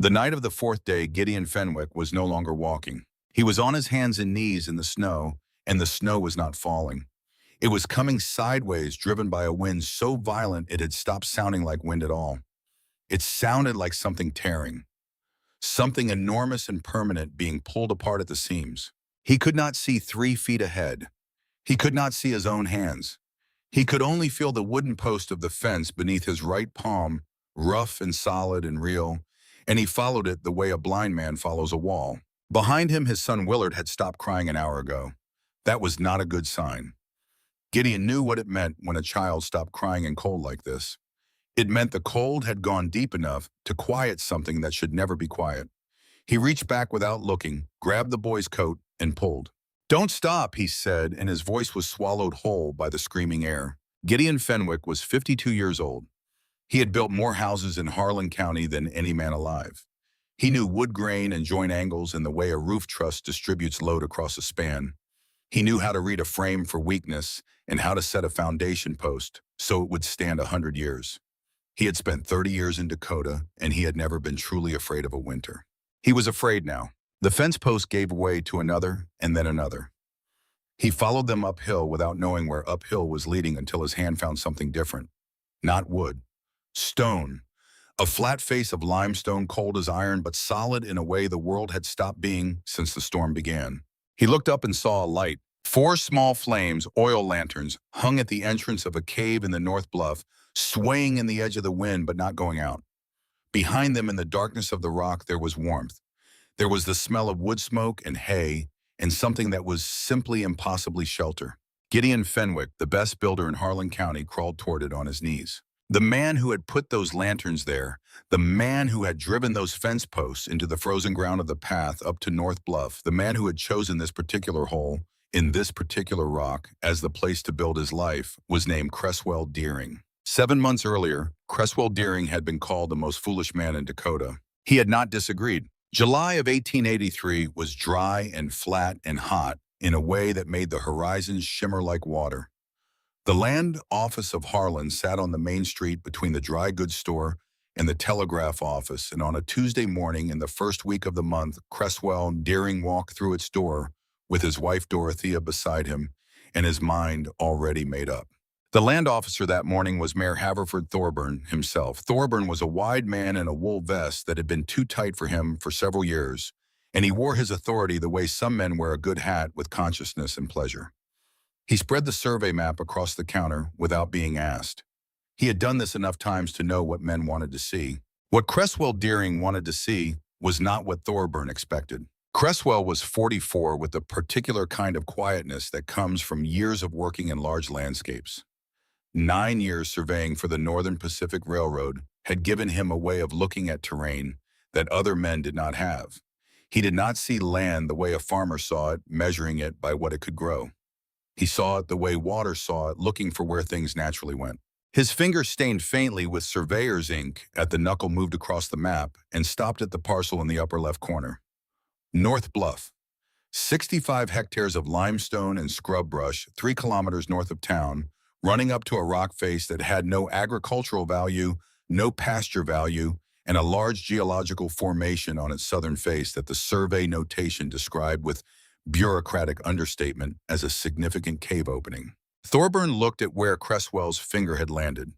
The night of the fourth day, Gideon Fenwick was no longer walking. He was on his hands and knees in the snow, and the snow was not falling. It was coming sideways, driven by a wind so violent it had stopped sounding like wind at all. It sounded like something tearing, something enormous and permanent being pulled apart at the seams. He could not see 3 feet ahead. He could not see his own hands. He could only feel the wooden post of the fence beneath his right palm, rough and solid and real, and he followed it the way a blind man follows a wall. Behind him, his son Willard had stopped crying an hour ago. That was not a good sign. Gideon knew what it meant when a child stopped crying in cold like this. It meant the cold had gone deep enough to quiet something that should never be quiet. He reached back without looking, grabbed the boy's coat, and pulled. "Don't stop," he said, and his voice was swallowed whole by the screaming air. Gideon Fenwick was 52 years old. He had built more houses in Harlan County than any man alive. He knew wood grain and joint angles and the way a roof truss distributes load across a span. He knew how to read a frame for weakness and how to set a foundation post so it would stand 100 years. He had spent 30 years in Dakota, and he had never been truly afraid of a winter. He was afraid now. The fence post gave way to another and then another. He followed them uphill without knowing where uphill was leading until his hand found something different. Not wood. Stone. A flat face of limestone, cold as iron, but solid in a way the world had stopped being since the storm began. He looked up and saw a light. 4 small flames, oil lanterns, hung at the entrance of a cave in the North Bluff, swaying in the edge of the wind but not going out. Behind them in the darkness of the rock there was warmth. There was the smell of wood smoke and hay, and something that was simply impossibly shelter. Gideon Fenwick, the best builder in Harlan County, crawled toward it on his knees. The man who had put those lanterns there, the man who had driven those fence posts into the frozen ground of the path up to North Bluff, the man who had chosen this particular hole in this particular rock as the place to build his life, was named Cresswell Dearing. 7 months earlier, Cresswell Dearing had been called the most foolish man in Dakota. He had not disagreed. July of 1883 was dry and flat and hot in a way that made the horizons shimmer like water. The land office of Harlan sat on the main street between the dry goods store and the telegraph office, and on a Tuesday morning in the first week of the month, Cresswell Dearing walked through its door with his wife Dorothea beside him and his mind already made up. The land officer that morning was Mayor Haverford Thorburn himself. Thorburn was a wide man in a wool vest that had been too tight for him for several years, and he wore his authority the way some men wear a good hat, with consciousness and pleasure. He spread the survey map across the counter without being asked. He had done this enough times to know what men wanted to see. What Cresswell Dearing wanted to see was not what Thorburn expected. Cresswell was 44 with a particular kind of quietness that comes from years of working in large landscapes. 9 years surveying for the Northern Pacific Railroad had given him a way of looking at terrain that other men did not have. He did not see land the way a farmer saw it, measuring it by what it could grow. He saw it the way water saw it, looking for where things naturally went. His finger stained faintly with surveyor's ink at the knuckle moved across the map and stopped at the parcel in the upper left corner. North Bluff. 65 hectares of limestone and scrub brush, 3 kilometers north of town, running up to a rock face that had no agricultural value, no pasture value, and a large geological formation on its southern face that the survey notation described with bureaucratic understatement as a significant cave opening. Thorburn looked at where Cresswell's finger had landed.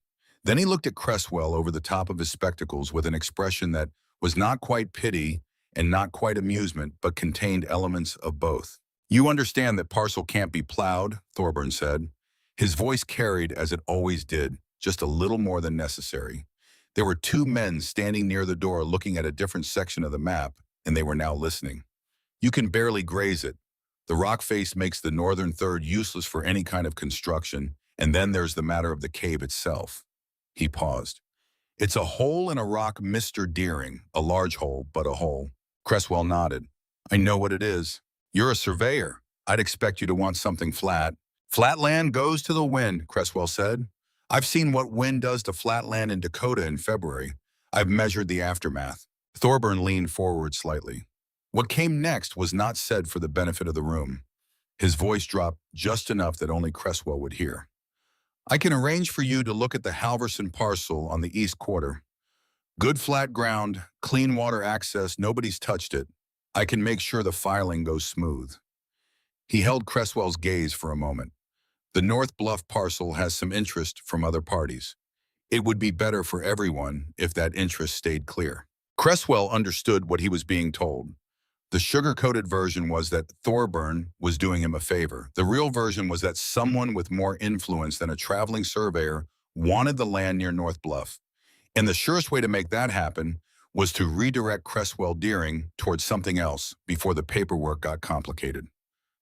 Then he looked at Cresswell over the top of his spectacles with an expression that was not quite pity and not quite amusement, but contained elements of both. "You understand that parcel can't be plowed," Thorburn said. His voice carried, as it always did, just a little more than necessary. There were 2 men standing near the door looking at a different section of the map, and they were now listening. "You can barely graze it. The rock face makes the northern third useless for any kind of construction, and then there's the matter of the cave itself." He paused. "It's a hole in a rock, Mr. Dearing, a large hole, but a hole." Cresswell nodded. "I know what it is. You're a surveyor. I'd expect you to want something flat." "Flat land goes to the wind," Cresswell said. "I've seen what wind does to flat land in Dakota in February. I've measured the aftermath." Thorburn leaned forward slightly. What came next was not said for the benefit of the room. His voice dropped just enough that only Cresswell would hear. "I can arrange for you to look at the Halverson parcel on the east quarter. Good flat ground, clean water access, nobody's touched it. I can make sure the filing goes smooth. He held Cresswell's gaze for a moment. The North Bluff parcel has some interest from other parties. It would be better for everyone if that interest stayed clear. Cresswell understood what he was being told. The sugar-coated version was that Thorburn was doing him a favor. The real version was that someone with more influence than a traveling surveyor wanted the land near North Bluff. And the surest way to make that happen was to redirect Cresswell Dearing towards something else before the paperwork got complicated.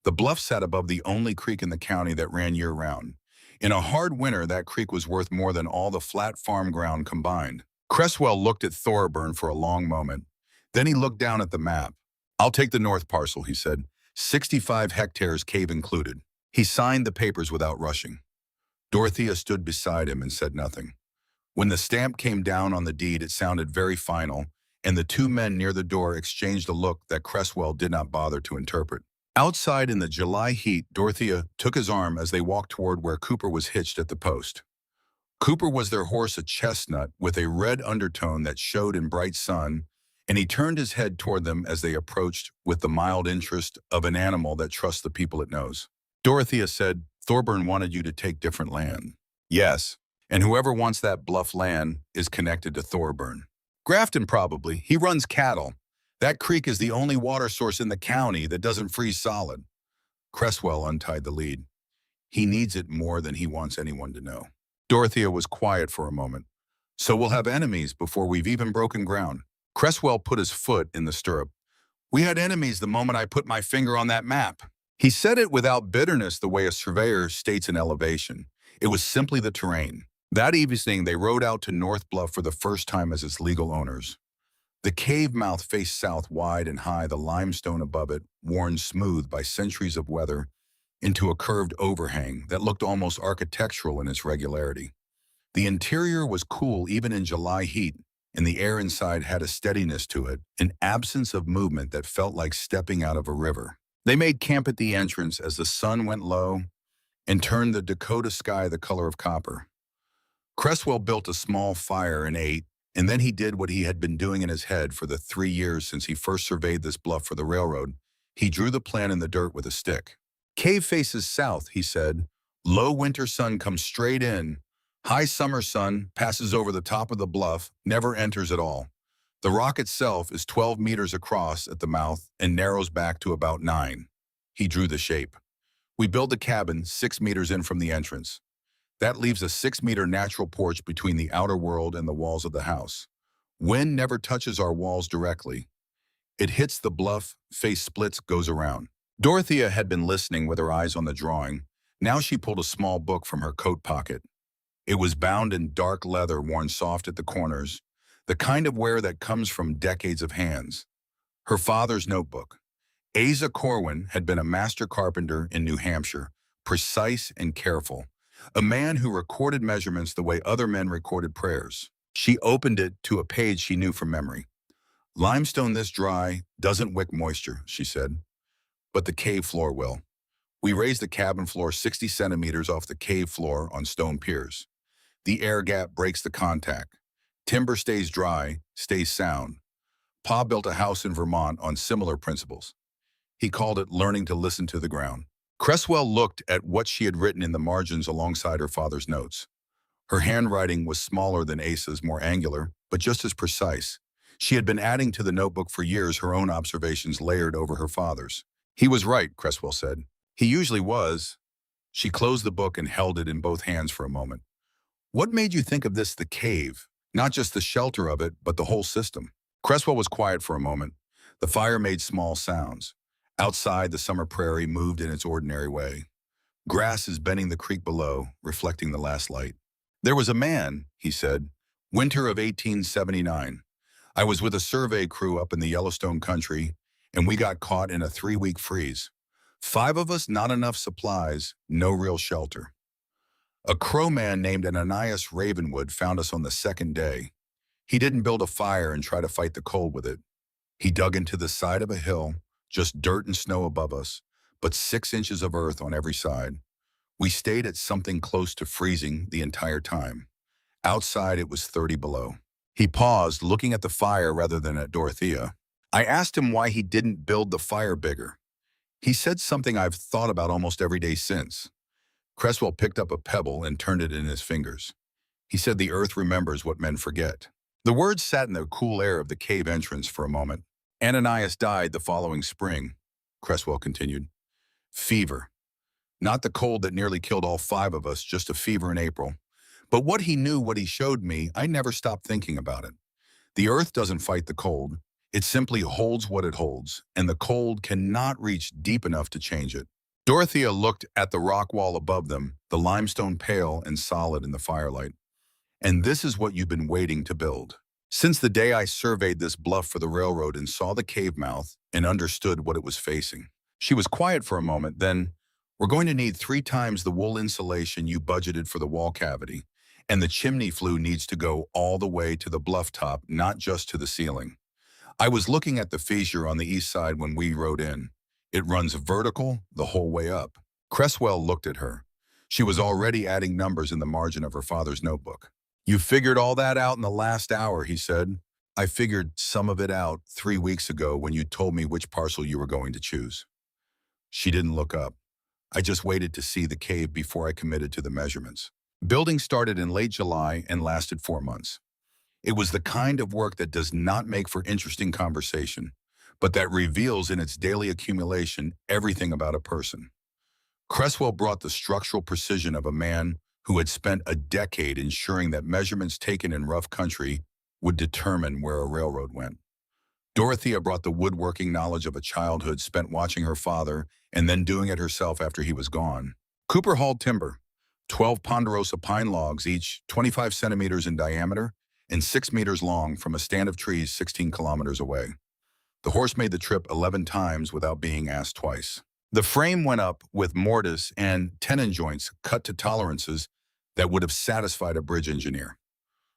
The bluff sat above the only creek in the county that ran year-round. In a hard winter, that creek was worth more than all the flat farm ground combined. Cresswell looked at Thorburn for a long moment. Then he looked down at the map. "I'll take the north parcel," he said. 65 hectares, cave included. He signed the papers without rushing. Dorothea stood beside him and said nothing. When the stamp came down on the deed, it sounded very final, and the two men near the door exchanged a look that Cresswell did not bother to interpret. Outside in the July heat, Dorothea took his arm as they walked toward where Cooper was hitched at the post. Cooper was their horse, a chestnut with a red undertone that showed in bright sun, and he turned his head toward them as they approached with the mild interest of an animal that trusts the people it knows. Dorothea said, "Thorburn wanted you to take different land." "Yes, and whoever wants that bluff land is connected to Thorburn." "Grafton, probably. He runs cattle. That creek is the only water source in the county that doesn't freeze solid." Cresswell untied the lead. "He needs it more than he wants anyone to know." Dorothea was quiet for a moment. "So we'll have enemies before we've even broken ground." Cresswell put his foot in the stirrup. "We had enemies the moment I put my finger on that map." He said it without bitterness, the way a surveyor states an elevation. It was simply the terrain. That evening, they rode out to North Bluff for the first time as its legal owners. The cave mouth faced south, wide and high, the limestone above it, worn smooth by centuries of weather, into a curved overhang that looked almost architectural in its regularity. The interior was cool even in July heat, and the air inside had a steadiness to it, an absence of movement that felt like stepping out of a river. They made camp at the entrance as the sun went low and turned the Dakota sky the color of copper. Cresswell built a small fire and ate, and then he did what he had been doing in his head for the 3 years since he first surveyed this bluff for the railroad. He drew the plan in the dirt with a stick. "Cave faces south," he said. "Low winter sun comes straight in. High summer sun passes over the top of the bluff, never enters at all. The rock itself is 12 meters across at the mouth and narrows back to about 9. He drew the shape. "We build a cabin 6 meters in from the entrance. That leaves a 6-meter natural porch between the outer world and the walls of the house. Wind never touches our walls directly. It hits the bluff, face splits, goes around." Dorothea had been listening with her eyes on the drawing. Now she pulled a small book from her coat pocket. It was bound in dark leather, worn soft at the corners, the kind of wear that comes from decades of hands. Her father's notebook. Asa Corwin had been a master carpenter in New Hampshire, precise and careful. A man who recorded measurements the way other men recorded prayers. She opened it to a page she knew from memory. "Limestone this dry doesn't wick moisture," she said, "but the cave floor will. We raised the cabin floor 60 centimeters off the cave floor on stone piers. The air gap breaks the contact. Timber stays dry, stays sound. Pa built a house in Vermont on similar principles. He called it learning to listen to the ground." Cresswell looked at what she had written in the margins alongside her father's notes. Her handwriting was smaller than Asa's, more angular, but just as precise. She had been adding to the notebook for years, her own observations layered over her father's. "He was right," Cresswell said. "He usually was." She closed the book and held it in both hands for a moment. "What made you think of this, the cave? Not just the shelter of it, but the whole system?" Cresswell was quiet for a moment. The fire made small sounds. Outside, the summer prairie moved in its ordinary way. Grass is bending the creek below, reflecting the last light. "There was a man," he said. "Winter of 1879. I was with a survey crew up in the Yellowstone country, and we got caught in a 3-week freeze. 5 of us, not enough supplies, no real shelter. A crow man named Ananias Ravenwood found us on the 2nd day. He didn't build a fire and try to fight the cold with it. He dug into the side of a hill, just dirt and snow above us, but 6 inches of earth on every side. We stayed at something close to freezing the entire time. Outside, it was 30 below. He paused, looking at the fire rather than at Dorothea. I asked him why he didn't build the fire bigger. He said something I've thought about almost every day since. Cresswell picked up a pebble and turned it in his fingers. He said the earth remembers what men forget. The words sat in the cool air of the cave entrance for a moment. Ananias died the following spring, Cresswell continued. Fever. Not the cold that nearly killed all 5 of us, just a fever in April. But what he knew, what he showed me, I never stopped thinking about it. The earth doesn't fight the cold. It simply holds what it holds, and the cold cannot reach deep enough to change it. Dorothea looked at the rock wall above them, the limestone pale and solid in the firelight. And this is what you've been waiting to build. Since the day I surveyed this bluff for the railroad and saw the cave mouth and understood what it was facing. She was quiet for a moment, then, we're going to need 3 times the wool insulation you budgeted for the wall cavity, and the chimney flue needs to go all the way to the bluff top, not just to the ceiling. I was looking at the fissure on the east side when we rode in. It runs vertical the whole way up. Cresswell looked at her. She was already adding numbers in the margin of her father's notebook. You figured all that out in the last hour, he said. I figured some of it out 3 weeks ago when you told me which parcel you were going to choose. She didn't look up. I just waited to see the cave before I committed to the measurements. Building started in late July and lasted 4 months. It was the kind of work that does not make for interesting conversation, but that reveals in its daily accumulation everything about a person. Cresswell brought the structural precision of a man who had spent a decade ensuring that measurements taken in rough country would determine where a railroad went. Dorothea brought the woodworking knowledge of a childhood spent watching her father and then doing it herself after he was gone. Cooper hauled timber, 12 ponderosa pine logs, each 25 centimeters in diameter and 6 meters long, from a stand of trees 16 kilometers away. The horse made the trip 11 times without being asked twice. The frame went up with mortise and tenon joints cut to tolerances that would have satisfied a bridge engineer.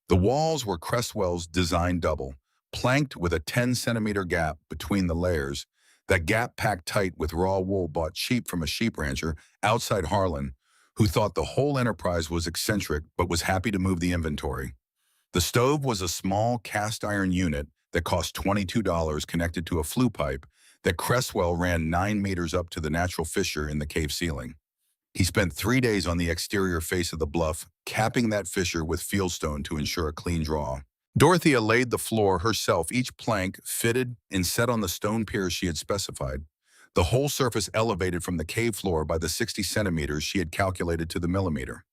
The walls were Cresswell's design double, planked with a 10-centimeter gap between the layers, that gap packed tight with raw wool bought cheap from a sheep rancher outside Harlan, who thought the whole enterprise was eccentric but was happy to move the inventory. The stove was a small cast iron unit that cost $22, connected to a flue pipe that Cresswell ran 9 meters up to the natural fissure in the cave ceiling. He spent 3 days on the exterior face of the bluff, capping that fissure with fieldstone to ensure a clean draw. Dorothea laid the floor herself, each plank fitted and set on the stone piers she had specified, the whole surface elevated from the cave floor by the 60 centimeters she had calculated to the millimeter.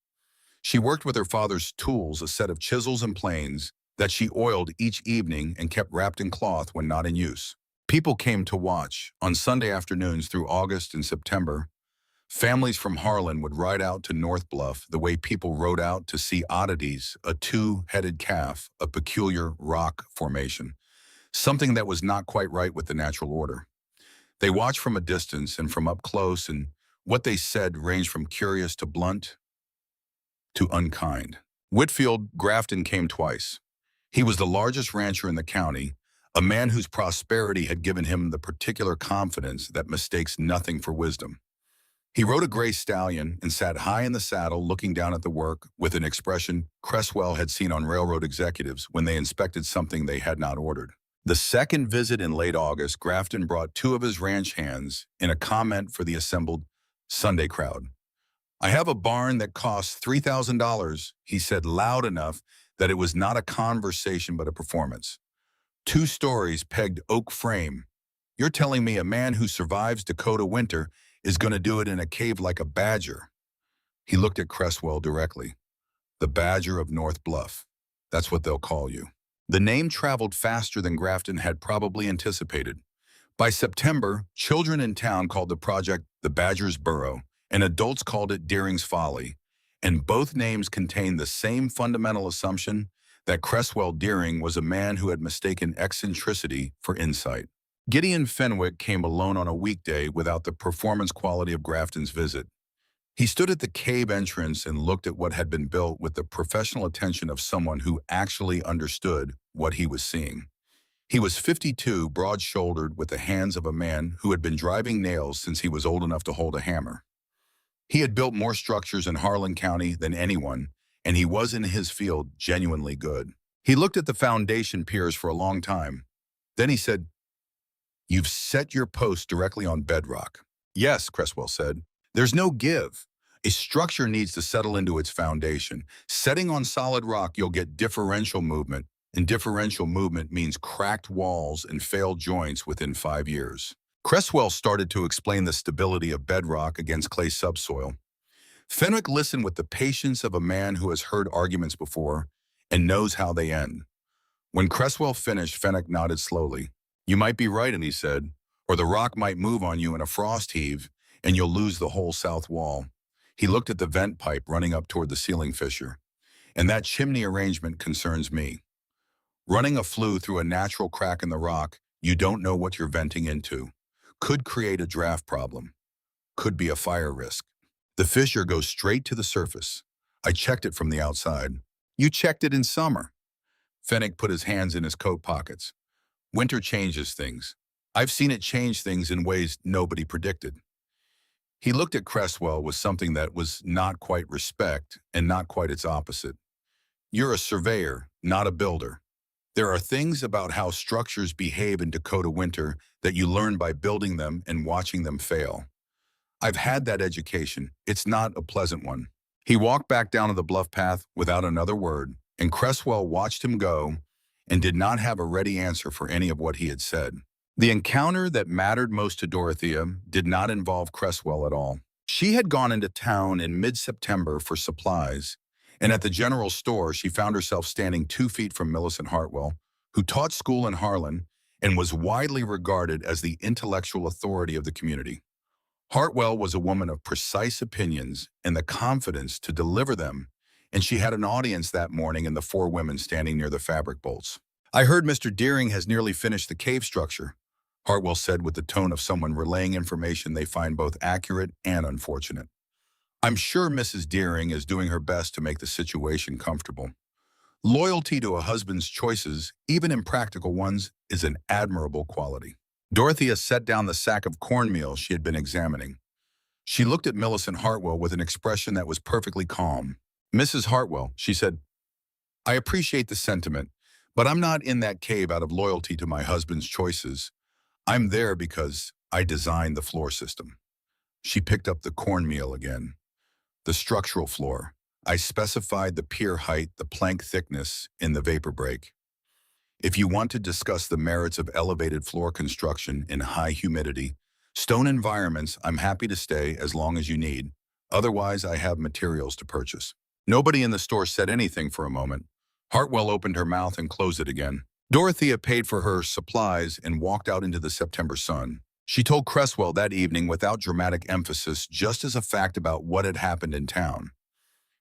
She worked with her father's tools, a set of chisels and planes that she oiled each evening and kept wrapped in cloth when not in use. People came to watch. On Sunday afternoons through August and September, families from Harlan would ride out to North Bluff the way people rode out to see oddities, a 2-headed calf, a peculiar rock formation, something that was not quite right with the natural order. They watched from a distance and from up close, and what they said ranged from curious to blunt to unkind. Whitfield Grafton came twice. He was the largest rancher in the county, a man whose prosperity had given him the particular confidence that mistakes nothing for wisdom. He rode a gray stallion and sat high in the saddle looking down at the work with an expression Cresswell had seen on railroad executives when they inspected something they had not ordered. The second visit in late August, Grafton brought 2 of his ranch hands in a comment for the assembled Sunday crowd. I have a barn that costs $3,000, he said loud enough that it was not a conversation but a performance. 2 stories, pegged oak frame. You're telling me a man who survives Dakota winter is going to do it in a cave like a badger? He looked at Cresswell directly. The Badger of North Bluff. That's what they'll call you. The name traveled faster than Grafton had probably anticipated. By September, children in town called the project the Badger's Burrow, and adults called it Dearing's Folly, and both names contained the same fundamental assumption that Cresswell Dearing was a man who had mistaken eccentricity for insight. Gideon Fenwick came alone on a weekday without the performance quality of Grafton's visit. He stood at the cave entrance and looked at what had been built with the professional attention of someone who actually understood what he was seeing. He was 52, broad-shouldered, with the hands of a man who had been driving nails since he was old enough to hold a hammer. He had built more structures in Harlan County than anyone, and he was in his field genuinely good. He looked at the foundation piers for a long time. Then he said, "You've set your post directly on bedrock." "Yes," Cresswell said. "There's no give. A structure needs to settle into its foundation. Setting on solid rock, you'll get differential movement, and differential movement means cracked walls and failed joints within 5 years." Cresswell started to explain the stability of bedrock against clay subsoil. Fenwick listened with the patience of a man who has heard arguments before and knows how they end. When Cresswell finished, Fenwick nodded slowly. "You might be right," and he said, "or the rock might move on you in a frost heave, and you'll lose the whole south wall." He looked at the vent pipe running up toward the ceiling fissure. "And that chimney arrangement concerns me. Running a flue through a natural crack in the rock you don't know what you're venting into could create a draft problem, could be a fire risk. The fissure goes straight to the surface. I checked it from the outside." "You checked it in summer." Fenwick put his hands in his coat pockets. "Winter changes things. I've seen it change things in ways nobody predicted." He looked at Cresswell with something that was not quite respect and not quite its opposite. "You're a surveyor, not a builder. There are things about how structures behave in Dakota winter that you learn by building them and watching them fail. I've had that education. It's not a pleasant one." He walked back down to the bluff path without another word, and Cresswell watched him go and did not have a ready answer for any of what he had said. The encounter that mattered most to Dorothea did not involve Cresswell at all. She had gone into town in mid-September for supplies, and at the general store she found herself standing 2 feet from Millicent Hartwell, who taught school in Harlan and was widely regarded as the intellectual authority of the community. Hartwell was a woman of precise opinions and the confidence to deliver them, and she had an audience that morning in the 4 women standing near the fabric bolts. "I heard Mr. Dearing has nearly finished the cave structure," Hartwell said with the tone of someone relaying information they find both accurate and unfortunate. "I'm sure Mrs. Dearing is doing her best to make the situation comfortable. Loyalty to a husband's choices, even impractical ones, is an admirable quality." Dorothea set down the sack of cornmeal she had been examining. She looked at Millicent Hartwell with an expression that was perfectly calm. "Mrs. Hartwell," she said, "I appreciate the sentiment, but I'm not in that cave out of loyalty to my husband's choices. I'm there because I designed the floor system." She picked up the cornmeal again. "The structural floor. I specified the pier height, the plank thickness, in the vapor break. If you want to discuss the merits of elevated floor construction in high humidity, stone environments, I'm happy to stay as long as you need. Otherwise, I have materials to purchase." Nobody in the store said anything for a moment. Hartwell opened her mouth and closed it again. Dorothea paid for her supplies and walked out into the September sun. She told Cresswell that evening without dramatic emphasis, just as a fact about what had happened in town.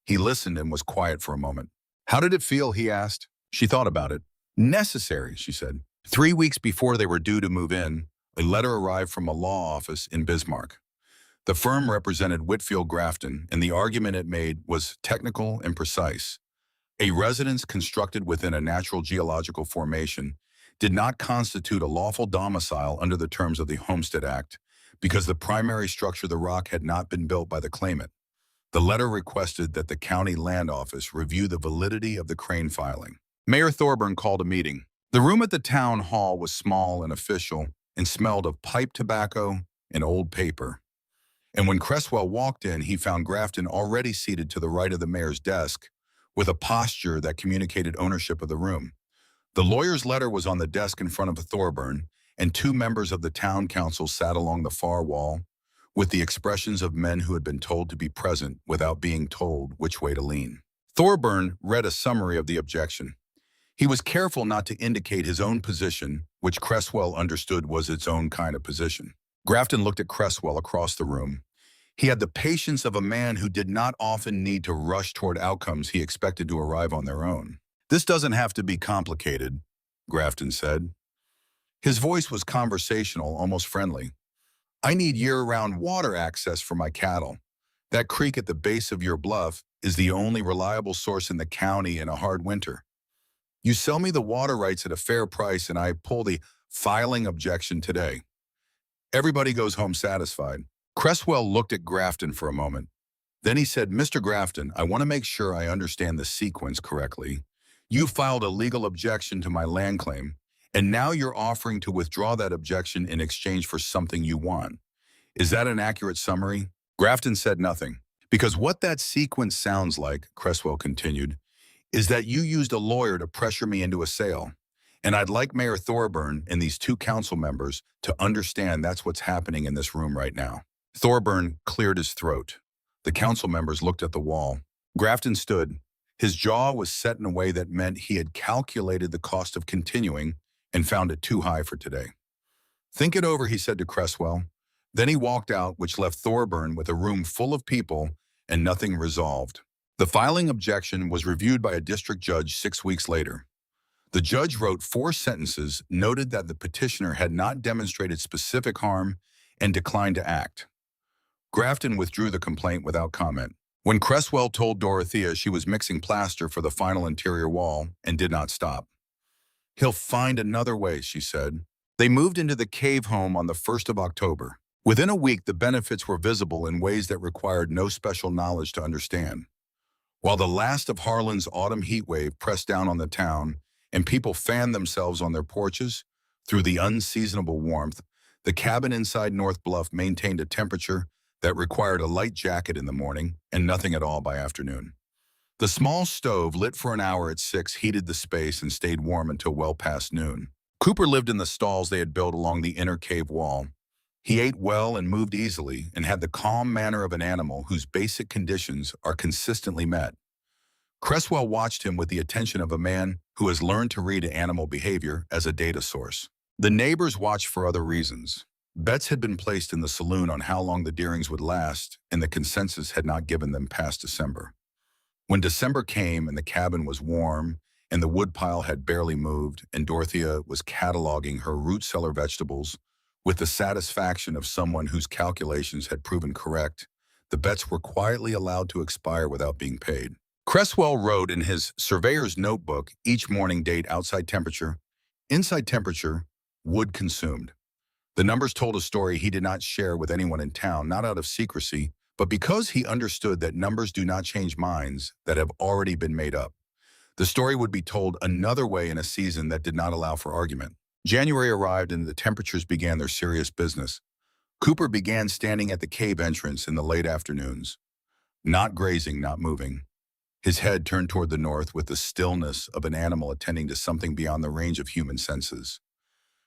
He listened and was quiet for a moment. "How did it feel?" he asked. She thought about it. "Necessary," she said. 3 weeks before they were due to move in, a letter arrived from a law office in Bismarck. The firm represented Whitfield Grafton, and the argument it made was technical and precise. A residence constructed within a natural geological formation did not constitute a lawful domicile under the terms of the Homestead Act because the primary structure of the rock had not been built by the claimant. The letter requested that the county land office review the validity of the crane filing. Mayor Thorburn called a meeting. The room at the town hall was small and official and smelled of pipe tobacco and old paper. And when Cresswell walked in, he found Grafton already seated to the right of the mayor's desk with a posture that communicated ownership of the room. The lawyer's letter was on the desk in front of Thorburn, and 2 members of the town council sat along the far wall with the expressions of men who had been told to be present without being told which way to lean. Thorburn read a summary of the objection. He was careful not to indicate his own position, which Cresswell understood was its own kind of position. Grafton looked at Cresswell across the room. He had the patience of a man who did not often need to rush toward outcomes he expected to arrive on their own. "This doesn't have to be complicated," Grafton said. His voice was conversational, almost friendly. "I need year-round water access for my cattle. That creek at the base of your bluff is the only reliable source in the county in a hard winter. You sell me the water rights at a fair price and I pull the filing objection today. Everybody goes home satisfied." Cresswell looked at Grafton for a moment. Then he said, "Mr. Grafton, I want to make sure I understand the sequence correctly. You filed a legal objection to my land claim, and now you're offering to withdraw that objection in exchange for something you want. Is that an accurate summary? Grafton said nothing. Because what that sequence sounds like, Cresswell continued, is that you used a lawyer to pressure me into a sale. And I'd like Mayor Thorburn and these two council members to understand that's what's happening in this room right now. Thorburn cleared his throat. The council members looked at the wall. Grafton stood. His jaw was set in a way that meant he had calculated the cost of continuing and found it too high for today. Think it over, he said to Cresswell. Then he walked out, which left Thorburn with a room full of people and nothing resolved. The filing objection was reviewed by a district judge 6 weeks later. The judge wrote 4 sentences, noted that the petitioner had not demonstrated specific harm, and declined to act. Grafton withdrew the complaint without comment. When Cresswell told Dorothea she was mixing plaster for the final interior wall and did not stop. He'll find another way, she said. They moved into the cave home on the 1st of October. Within a week, the benefits were visible in ways that required no special knowledge to understand. While the last of Harlan's autumn heat wave pressed down on the town and people fanned themselves on their porches through the unseasonable warmth, the cabin inside North Bluff maintained a temperature that required a light jacket in the morning and nothing at all by afternoon. The small stove, lit for an hour at 6, heated the space and stayed warm until well past noon. Cooper lived in the stalls they had built along the inner cave wall. He ate well and moved easily and had the calm manner of an animal whose basic conditions are consistently met. Cresswell watched him with the attention of a man who has learned to read animal behavior as a data source. The neighbors watched for other reasons. Bets had been placed in the saloon on how long the Dearings would last, and the consensus had not given them past December. When December came and the cabin was warm and the woodpile had barely moved and Dorothea was cataloging her root cellar vegetables with the satisfaction of someone whose calculations had proven correct, the bets were quietly allowed to expire without being paid. Cresswell wrote in his surveyor's notebook each morning date, outside temperature, inside temperature, wood consumed. The numbers told a story he did not share with anyone in town, not out of secrecy, but because he understood that numbers do not change minds that have already been made up. The story would be told another way in a season that did not allow for argument. January arrived and the temperatures began their serious business. Cooper began standing at the cave entrance in the late afternoons, not grazing, not moving. His head turned toward the north with the stillness of an animal attending to something beyond the range of human senses.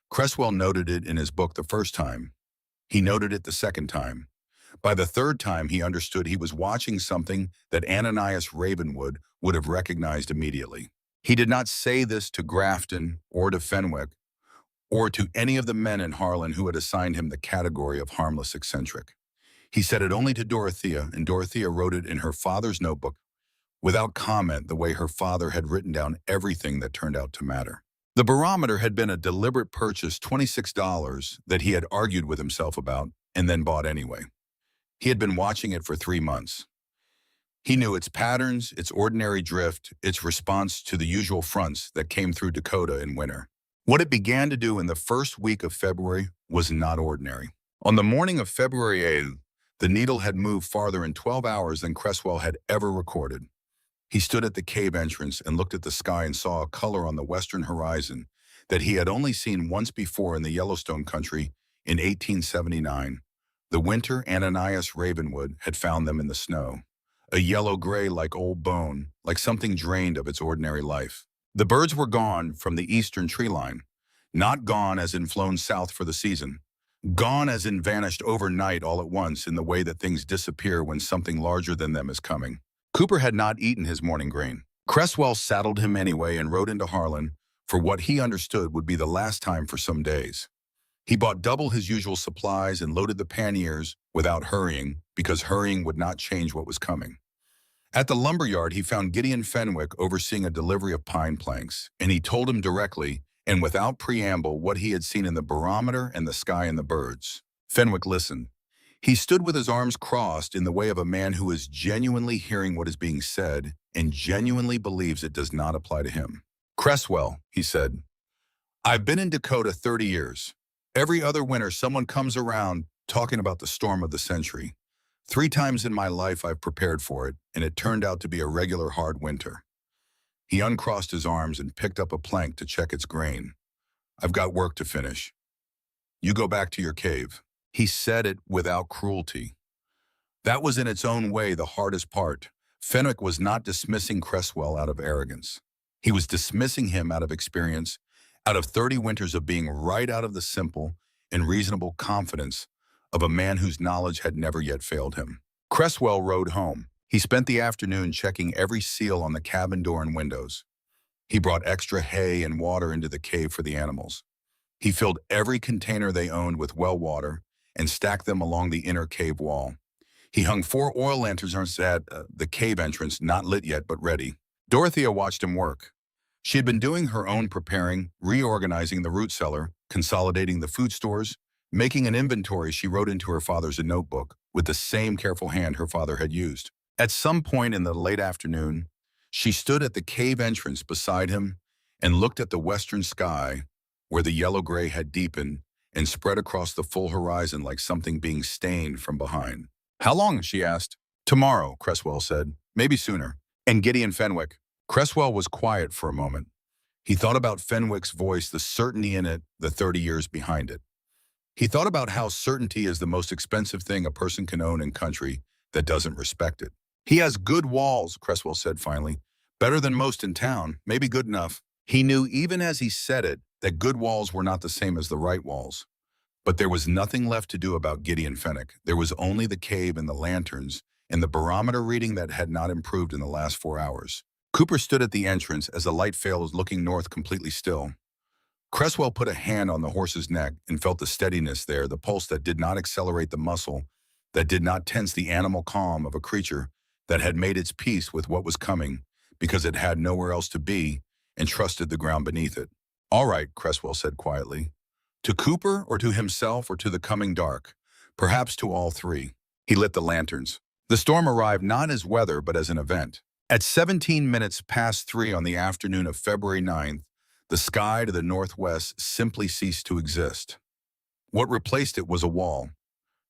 Cresswell noted it in his book the first time. He noted it the second time. By the third time, he understood he was watching something that Ananias Ravenwood would have recognized immediately. He did not say this to Grafton or to Fenwick or to any of the men in Harlan who had assigned him the category of harmless eccentric. He said it only to Dorothea, and Dorothea wrote it in her father's notebook without comment, the way her father had written down everything that turned out to matter. The barometer had been a deliberate purchase, $26, that he had argued with himself about and then bought anyway. He had been watching it for 3 months. He knew its patterns, its ordinary drift, its response to the usual fronts that came through Dakota in winter. What it began to do in the first week of February was not ordinary. On the morning of February 8th, the needle had moved farther in 12 hours than Cresswell had ever recorded. He stood at the cave entrance and looked at the sky and saw a color on the western horizon that he had only seen once before in the Yellowstone country in 1879. The winter Ananias Ravenwood had found them in the snow. A yellow-gray like old bone, like something drained of its ordinary life. The birds were gone from the eastern tree line. Not gone as in flown south for the season. Gone as in vanished overnight all at once, in the way that things disappear when something larger than them is coming. Cooper had not eaten his morning grain. Cresswell saddled him anyway and rode into Harlan for what he understood would be the last time for some days. He bought double his usual supplies and loaded the panniers without hurrying, because hurrying would not change what was coming. At the lumberyard, he found Gideon Fenwick overseeing a delivery of pine planks, and he told him directly and without preamble what he had seen in the barometer and the sky and the birds. Fenwick listened. He stood with his arms crossed in the way of a man who is genuinely hearing what is being said and genuinely believes it does not apply to him. Cresswell, he said, I've been in Dakota 30 years. Every other winter, someone comes around talking about the storm of the century. 3 times in my life I've prepared for it, and it turned out to be a regular hard winter. He uncrossed his arms and picked up a plank to check its grain. "I've got work to finish. You go back to your cave." He said it without cruelty. That was in its own way the hardest part. Fenwick was not dismissing Cresswell out of arrogance. He was dismissing him out of experience, out of 30 winters of being right out of the simple and reasonable confidence of a man whose knowledge had never yet failed him. Cresswell rode home. He spent the afternoon checking every seal on the cabin door and windows. He brought extra hay and water into the cave for the animals. He filled every container they owned with well water and stacked them along the inner cave wall. He hung 4 oil lanterns at the cave entrance, not lit yet, but ready. Dorothea watched him work. She had been doing her own preparing, reorganizing the root cellar, consolidating the food stores, making an inventory she wrote into her father's notebook with the same careful hand her father had used. At some point in the late afternoon, she stood at the cave entrance beside him and looked at the western sky where the yellow-gray had deepened and spread across the full horizon like something being stained from behind. "How long?" she asked. "Tomorrow," Cresswell said. "Maybe sooner." "And Gideon Fenwick?" Cresswell was quiet for a moment. He thought about Fenwick's voice, the certainty in it, the 30 years behind it. He thought about how certainty is the most expensive thing a person can own in country that doesn't respect it. "He has good walls," Cresswell said finally. "Better than most in town, maybe good enough." He knew even as he said it that good walls were not the same as the right walls. But there was nothing left to do about Gideon Fenwick. There was only the cave and the lanterns and the barometer reading that had not improved in the last 4 hours. Cooper stood at the entrance as the light failed, looking north, completely still. Cresswell put a hand on the horse's neck and felt the steadiness there, the pulse that did not accelerate the muscle, that did not tense the animal calm of a creature that had made its peace with what was coming because it had nowhere else to be and trusted the ground beneath it. "All right," Cresswell said quietly. To Cooper or to himself or to the coming dark? Perhaps to all three. He lit the lanterns. The storm arrived not as weather but as an event. At 17 minutes past 3 on the afternoon of February 9th, the sky to the northwest simply ceased to exist. What replaced it was a wall.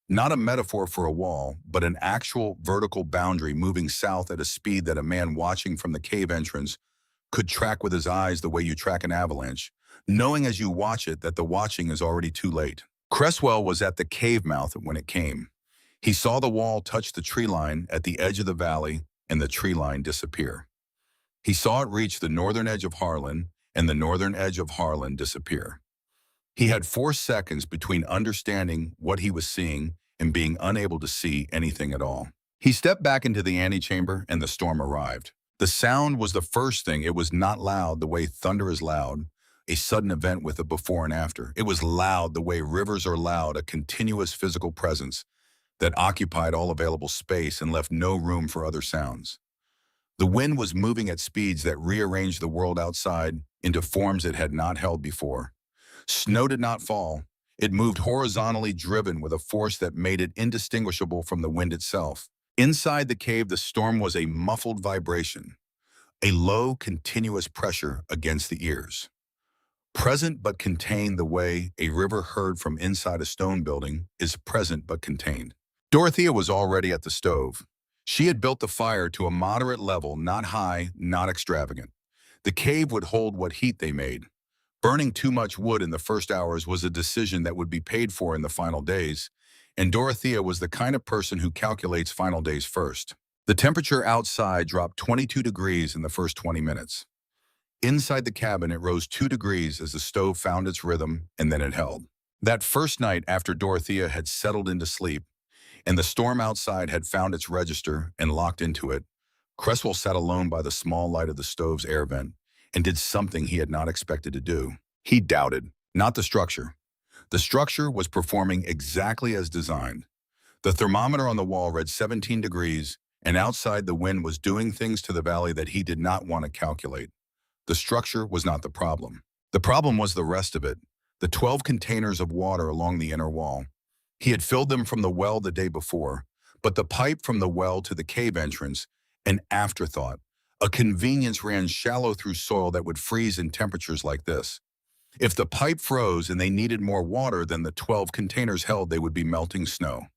Not a metaphor for a wall, but an actual vertical boundary moving south at a speed that a man watching from the cave entrance could track with his eyes the way you track an avalanche, knowing as you watch it that the watching is already too late. Cresswell was at the cave mouth when it came. He saw the wall touch the tree line at the edge of the valley and the tree line disappear. He saw it reach the northern edge of Harlan and the northern edge of Harlan disappear. He had 4 seconds between understanding what he was seeing and being unable to see anything at all. He stepped back into the antechamber and the storm arrived. The sound was the first thing. It was not loud the way thunder is loud, a sudden event with a before and after. It was loud the way rivers are loud, a continuous physical presence that occupied all available space and left no room for other sounds. The wind was moving at speeds that rearranged the world outside into forms it had not held before. Snow did not fall. It moved horizontally, driven with a force that made it indistinguishable from the wind itself. Inside the cave, the storm was a muffled vibration, a low, continuous pressure against the ears. Present but contained the way a river heard from inside a stone building is present but contained. Dorothea was already at the stove. She had built the fire to a moderate level, not high, not extravagant. The cave would hold what heat they made. Burning too much wood in the first hours was a decision that would be paid for in the final days, and Dorothea was the kind of person who calculates final days first. The temperature outside dropped 22 degrees in the first 20 minutes. Inside the cabin, it rose 2 degrees as the stove found its rhythm, and then it held. That first night after Dorothea had settled into sleep, and the storm outside had found its register and locked into it, Cresswell sat alone by the small light of the stove's air vent and did something he had not expected to do. He doubted, not the structure. The structure was performing exactly as designed. The thermometer on the wall read 17 degrees, and outside the wind was doing things to the valley that he did not want to calculate. The structure was not the problem. The problem was the rest of it, the 12 containers of water along the inner wall. He had filled them from the well the day before, but the pipe from the well to the cave entrance, an afterthought. A convenience ran shallow through soil that would freeze in temperatures like this. If the pipe froze and they needed more water than the 12 containers held, they would be melting snow,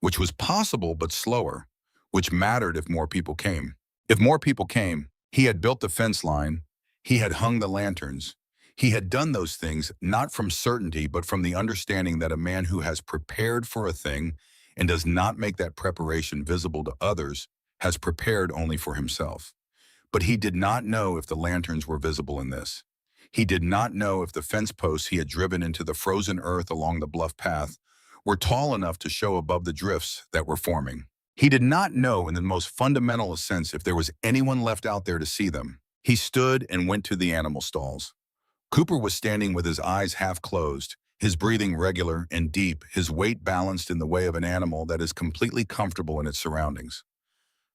which was possible but slower, which mattered if more people came. If more people came, He had built the fence line. He had hung the lanterns. He had done those things not from certainty, but from the understanding that a man who has prepared for a thing and does not make that preparation visible to others has prepared only for himself. But he did not know if the lanterns were visible in this. He did not know if the fence posts he had driven into the frozen earth along the bluff path were tall enough to show above the drifts that were forming. He did not know in the most fundamental sense if there was anyone left out there to see them. He stood and went to the animal stalls. Cooper was standing with his eyes half closed, his breathing regular and deep, his weight balanced in the way of an animal that is completely comfortable in its surroundings.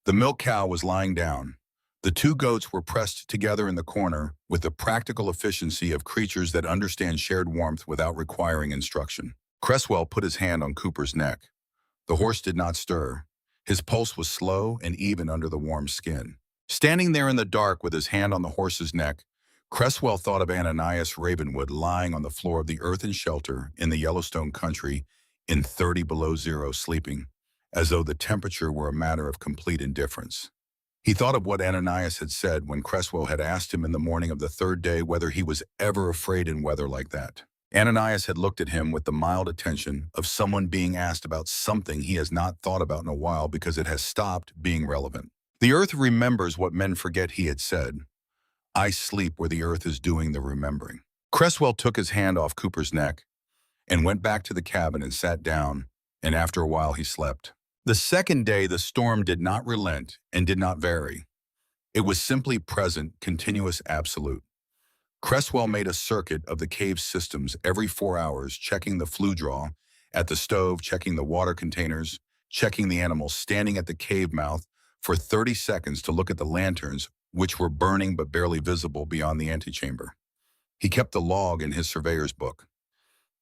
The milk cow was lying down. The two goats were pressed together in the corner with the practical efficiency of creatures that understand shared warmth without requiring instruction. Cresswell put his hand on Cooper's neck. The horse did not stir. His pulse was slow and even under the warm skin. Standing there in the dark with his hand on the horse's neck, Cresswell thought of Ananias Ravenwood lying on the floor of the earthen shelter in the Yellowstone country in 30 below zero, sleeping, as though the temperature were a matter of complete indifference. He thought of what Ananias had said when Cresswell had asked him in the morning of the third day whether he was ever afraid in weather like that. Ananias had looked at him with the mild attention of someone being asked about something he has not thought about in a while because it has stopped being relevant. The earth remembers what men forget, he had said. I sleep where the earth is doing the remembering. Cresswell took his hand off Cooper's neck and went back to the cabin and sat down, and after a while he slept. The second day, the storm did not relent and did not vary. It was simply present, continuous, absolute. Cresswell made a circuit of the cave's systems every 4 hours, checking the flue draw at the stove, checking the water containers, checking the animals standing at the cave mouth for 30 seconds to look at the lanterns, which were burning but barely visible beyond the antechamber. He kept the log in his surveyor's book.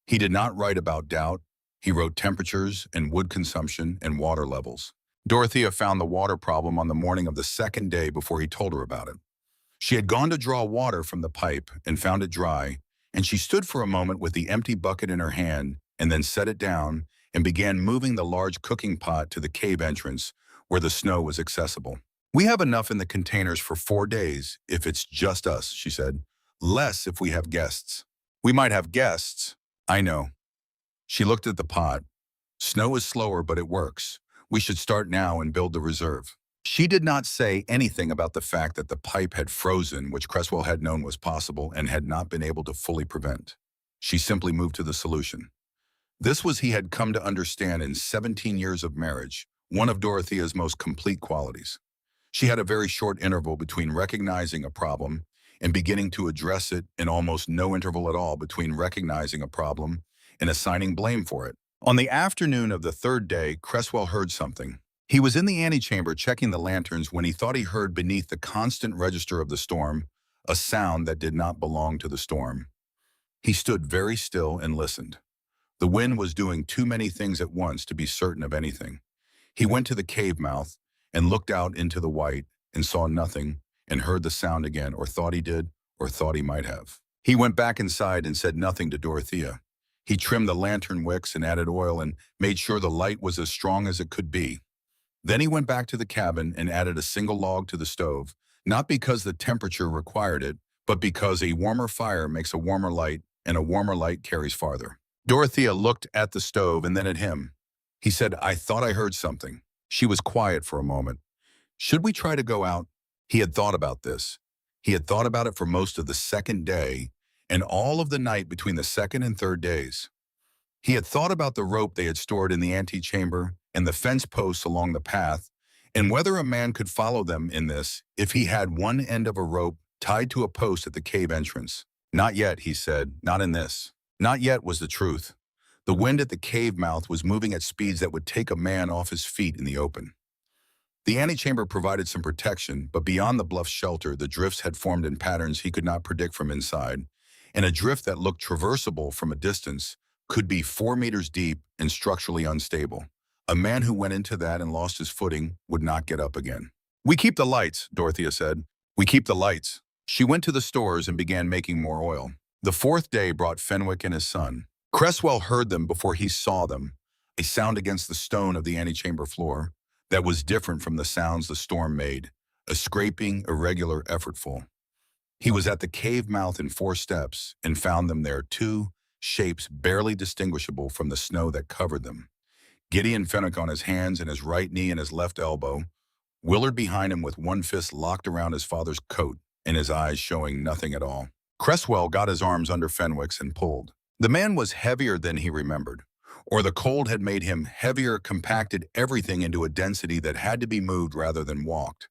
He did not write about doubt. He wrote temperatures and wood consumption and water levels. Dorothea found the water problem on the morning of the second day before he told her about it. She had gone to draw water from the pipe and found it dry, and she stood for a moment with the empty bucket in her hand and then set it down and began moving the large cooking pot to the cave entrance where the snow was accessible. We have enough in the containers for 4 days if it's just us, she said. Less if we have guests. We might have guests. I know. She looked at the pot. Snow is slower, but it works. We should start now and build the reserve. She did not say anything about the fact that the pipe had frozen, which Cresswell had known was possible and had not been able to fully prevent. She simply moved to the solution. This was, he had come to understand in 17 years of marriage, one of Dorothea's most complete qualities. She had a very short interval between recognizing a problem and beginning to address it, and almost no interval at all between recognizing a problem and assigning blame for it. On the afternoon of the third day, Cresswell heard something. He was in the antechamber checking the lanterns when he thought he heard beneath the constant register of the storm a sound that did not belong to the storm. He stood very still and listened. The wind was doing too many things at once to be certain of anything. He went to the cave mouth and looked out into the white and saw nothing and heard the sound again, or thought he did, or thought he might have. He went back inside and said nothing to Dorothea. He trimmed the lantern wicks and added oil and made sure the light was as strong as it could be. Then he went back to the cabin and added a single log to the stove, not because the temperature required it, but because a warmer fire makes a warmer light, and a warmer light carries farther. Dorothea looked at the stove and then at him. He said, I thought I heard something. She was quiet for a moment. Should we try to go out? He had thought about this. He had thought about it for most of the second day, and all of the night between the second and third days. He had thought about the rope they had stored in the antechamber and the fence posts along the path, and whether a man could follow them in this if he had one end of a rope tied to a post at the cave entrance. Not yet, he said, not in this. Not yet was the truth. The wind at the cave mouth was moving at speeds that would take a man off his feet in the open. The antechamber provided some protection, but beyond the bluff shelter, the drifts had formed in patterns he could not predict from inside, and a drift that looked traversable from a distance could be 4 meters deep and structurally unstable. A man who went into that and lost his footing would not get up again. We keep the lights, Dorothea said. We keep the lights. She went to the stores and began making more oil. The fourth day brought Fenwick and his son. Cresswell heard them before he saw them, a sound against the stone of the antechamber floor that was different from the sounds the storm made, a scraping, irregular, effortful. He was at the cave mouth in 4 steps and found them there, two shapes barely distinguishable from the snow that covered them. Gideon Fenwick on his hands and his right knee and his left elbow, Willard behind him with one fist locked around his father's coat and his eyes showing nothing at all. Cresswell got his arms under Fenwick's and pulled. The man was heavier than he remembered, or the cold had made him heavier, compacted everything into a density that had to be moved rather than walked.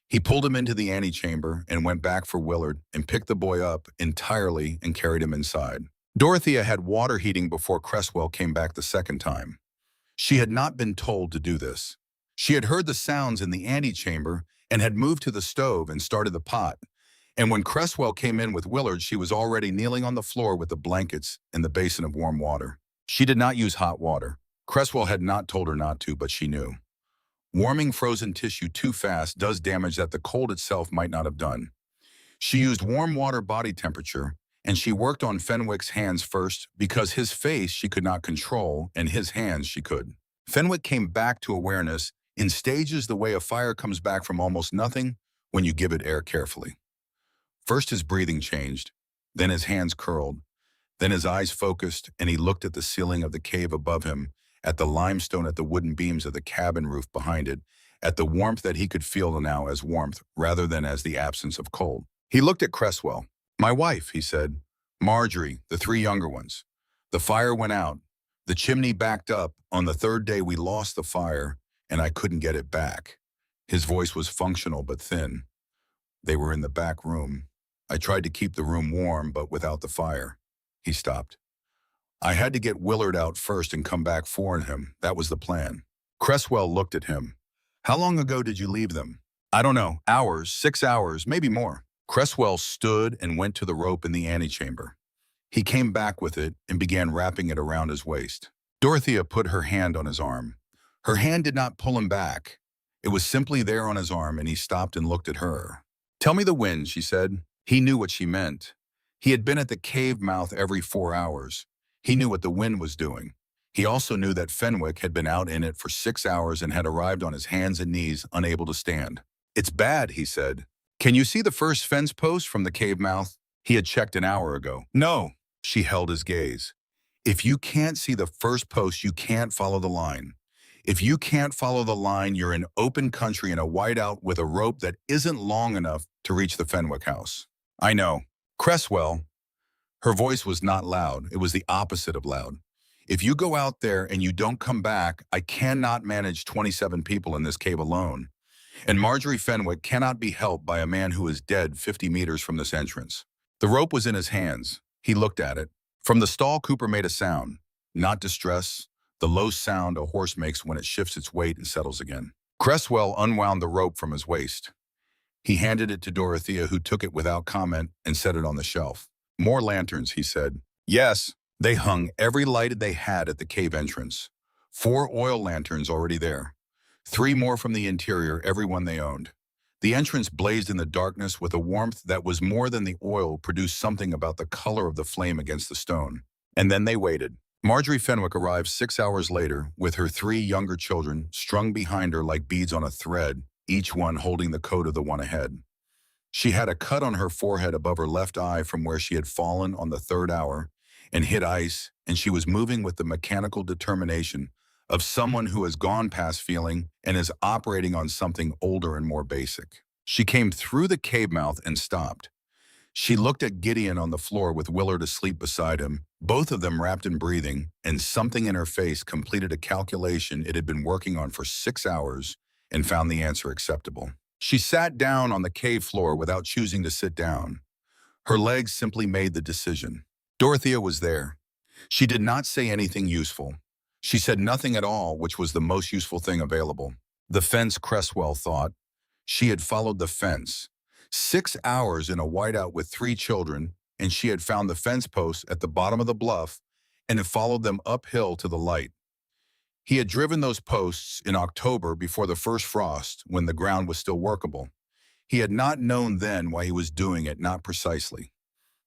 He pulled him into the antechamber and went back for Willard and picked the boy up entirely and carried him inside. Dorothea had water heating before Cresswell came back the second time. She had not been told to do this. She had heard the sounds in the antechamber and had moved to the stove and started the pot. And when Cresswell came in with Willard, she was already kneeling on the floor with the blankets and the basin of warm water. She did not use hot water. Cresswell had not told her not to, but she knew. Warming frozen tissue too fast does damage that the cold itself might not have done. She used warm water body temperature, and she worked on Fenwick's hands first because his face she could not control and his hands she could. Fenwick came back to awareness in stages the way a fire comes back from almost nothing when you give it air carefully. First his breathing changed, then his hands curled, then his eyes focused and he looked at the ceiling of the cave above him, at the limestone, at the wooden beams of the cabin roof behind it, at the warmth that he could feel now as warmth rather than as the absence of cold. He looked at Cresswell. "My wife," he said. "Marjorie, the 3 younger ones. The fire went out. The chimney backed up. On the 3rd day we lost the fire, and I couldn't get it back." His voice was functional but thin. "They were in the back room. I tried to keep the room warm, but without the fire." He stopped. "I had to get Willard out first and come back for him. That was the plan." Cresswell looked at him. "How long ago did you leave them?" "I don't know. Hours, 6 hours, maybe more." Cresswell stood and went to the rope in the antechamber. He came back with it and began wrapping it around his waist. Dorothea put her hand on his arm. Her hand did not pull him back. It was simply there on his arm, and he stopped and looked at her. "Tell me the wind," she said. He knew what she meant. He had been at the cave mouth every 4 hours. He knew what the wind was doing. He also knew that Fenwick had been out in it for 6 hours and had arrived on his hands and knees, unable to stand. "It's bad," he said. "Can you see the first fence post from the cave mouth?" He had checked an hour ago. "No." She held his gaze. "If you can't see the first post, you can't follow the line. If you can't follow the line, you're in open country in a whiteout with a rope that isn't long enough to reach the Fenwick house." "I know." "Cresswell." Her voice was not loud. It was the opposite of loud. "If you go out there and you don't come back, I cannot manage 27 people in this cave alone. And Marjorie Fenwick cannot be helped by a man who is dead 50 meters from this entrance." The rope was in his hands. He looked at it. From the stall, Cooper made a sound. Not distress, the low sound a horse makes when it shifts its weight and settles again. Cresswell unwound the rope from his waist. He handed it to Dorothea, who took it without comment and set it on the shelf. "More lanterns," he said. "Yes." They hung every light they had at the cave entrance. 4 oil lanterns already there. 3 more from the interior, every one they owned. The entrance blazed in the darkness with a warmth that was more than the oil, produced something about the color of the flame against the stone. And then they waited. Marjorie Fenwick arrived 6 hours later with her 3 younger children strung behind her like beads on a thread, each one holding the coat of the one ahead. She had a cut on her forehead above her left eye from where she had fallen on the 3rd hour and hit ice, and she was moving with the mechanical determination of someone who has gone past feeling and is operating on something older and more basic. She came through the cave mouth and stopped. She looked at Gideon on the floor with Willard asleep beside him, both of them wrapped in breathing, and something in her face completed a calculation it had been working on for 6 hours and found the answer acceptable. She sat down on the cave floor without choosing to sit down. Her legs simply made the decision. Dorothea was there. She did not say anything useful. She said nothing at all, which was the most useful thing available. The fence, Cresswell thought. She had followed the fence. 6 hours in a whiteout with 3 children, and she had found the fence posts at the bottom of the bluff and had followed them uphill to the light. He had driven those posts in October before the first frost, when the ground was still workable. He had not known then why he was doing it, not precisely.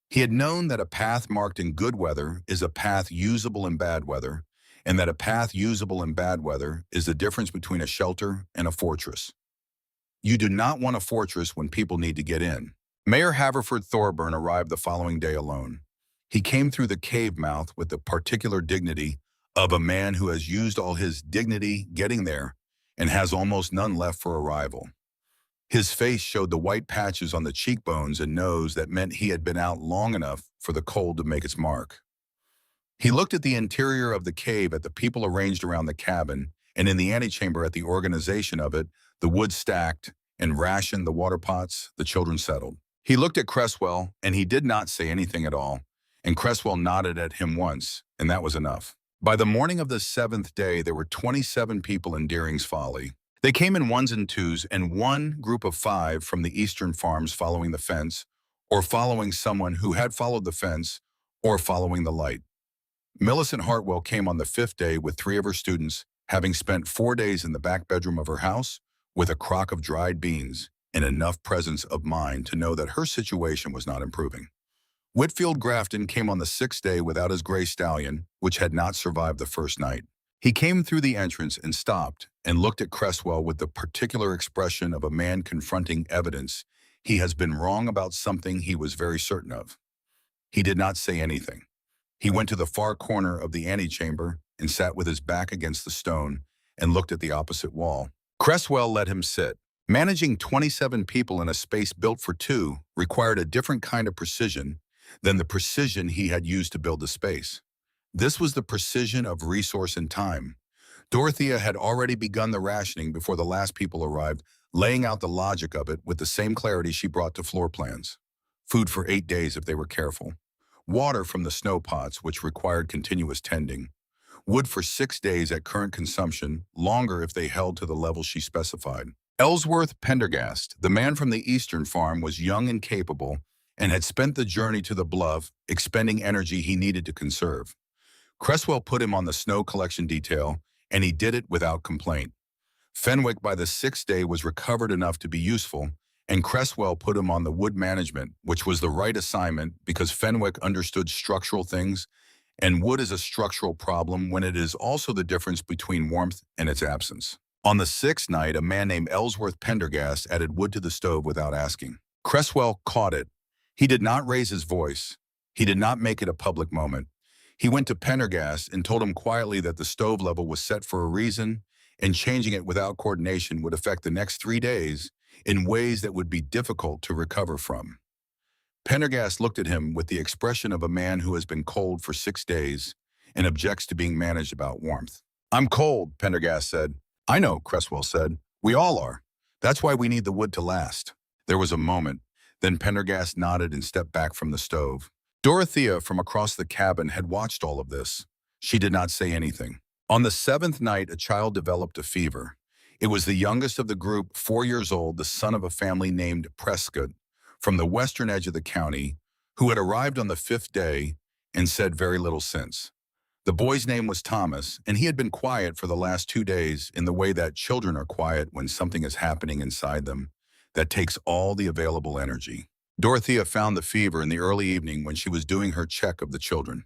He had known that a path marked in good weather is a path usable in bad weather, and that a path usable in bad weather is the difference between a shelter and a fortress. You do not want a fortress when people need to get in. Mayor Haverford Thorburn arrived the following day alone. He came through the cave mouth with the particular dignity of a man who has used all his dignity getting there and has almost none left for arrival. His face showed the white patches on the cheekbones and nose that meant he had been out long enough for the cold to make its mark. He looked at the interior of the cave, at the people arranged around the cabin, and in the antechamber at the organization of it, the wood stacked and rationed, the water pots, the children settled. He looked at Cresswell, and he did not say anything at all, and Cresswell nodded at him once, and that was enough. By the morning of the 7th day, there were 27 people in Deering's Folly. They came in ones and twos, and one group of 5 from the eastern farms following the fence, or following someone who had followed the fence, or following the light. Millicent Hartwell came on the 5th day with 3 of her students, having spent 4 days in the back bedroom of her house with a crock of dried beans and enough presence of mind to know that her situation was not improving. Whitfield Grafton came on the 6th day without his gray stallion, which had not survived the first night. He came through the entrance and stopped and looked at Cresswell with the particular expression of a man confronting evidence. He has been wrong about something he was very certain of. He did not say anything. He went to the far corner of the antechamber and sat with his back against the stone and looked at the opposite wall. Cresswell let him sit. Managing 27 people in a space built for 2 required a different kind of precision than the precision he had used to build the space. This was the precision of resource and time. Dorothea had already begun the rationing before the last people arrived, laying out the logic of it with the same clarity she brought to floor plans. Food for 8 days if they were careful. Water from the snow pots, which required continuous tending. Wood for 6 days at current consumption, longer if they held to the level she specified. Ellsworth Pendergast, the man from the eastern farm, was young and capable and had spent the journey to the bluff expending energy he needed to conserve. Cresswell put him on the snow collection detail, and he did it without complaint. Fenwick by the 6th day was recovered enough to be useful, and Cresswell put him on the wood management, which was the right assignment because Fenwick understood structural things, and wood is a structural problem when it is also the difference between warmth and its absence. On the 6th night, a man named Ellsworth Pendergast added wood to the stove without asking. Cresswell caught it. He did not raise his voice. He did not make it a public moment. He went to Pendergast and told him quietly that the stove level was set for a reason, and changing it without coordination would affect the next 3 days in ways that would be difficult to recover from. Pendergast looked at him with the expression of a man who has been cold for 6 days and objects to being managed about warmth. "I'm cold," Pendergast said. "I know," Cresswell said. "We all are. That's why we need the wood to last." There was a moment. Then Pendergast nodded and stepped back from the stove. Dorothea from across the cabin had watched all of this. She did not say anything. On the 7th night, a child developed a fever. It was the youngest of the group, 4 years old, the son of a family named Prescott, from the western edge of the county, who had arrived on the 5th day and said very little since. The boy's name was Thomas, and he had been quiet for the last 2 days in the way that children are quiet when something is happening inside them that takes all the available energy. Dorothea found the fever in the early evening when she was doing her check of the children.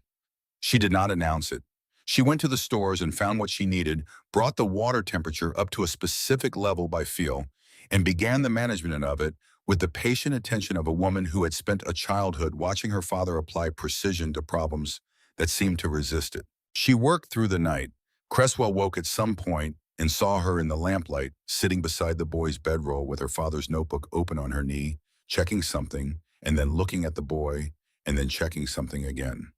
She did not announce it. She went to the stores and found what she needed, brought the water temperature up to a specific level by feel, and began the management of it with the patient attention of a woman who had spent a childhood watching her father apply precision to problems that seemed to resist it. She worked through the night. Cresswell woke at some point and saw her in the lamplight, sitting beside the boy's bedroll with her father's notebook open on her knee, checking something, and then looking at the boy, and then checking something again.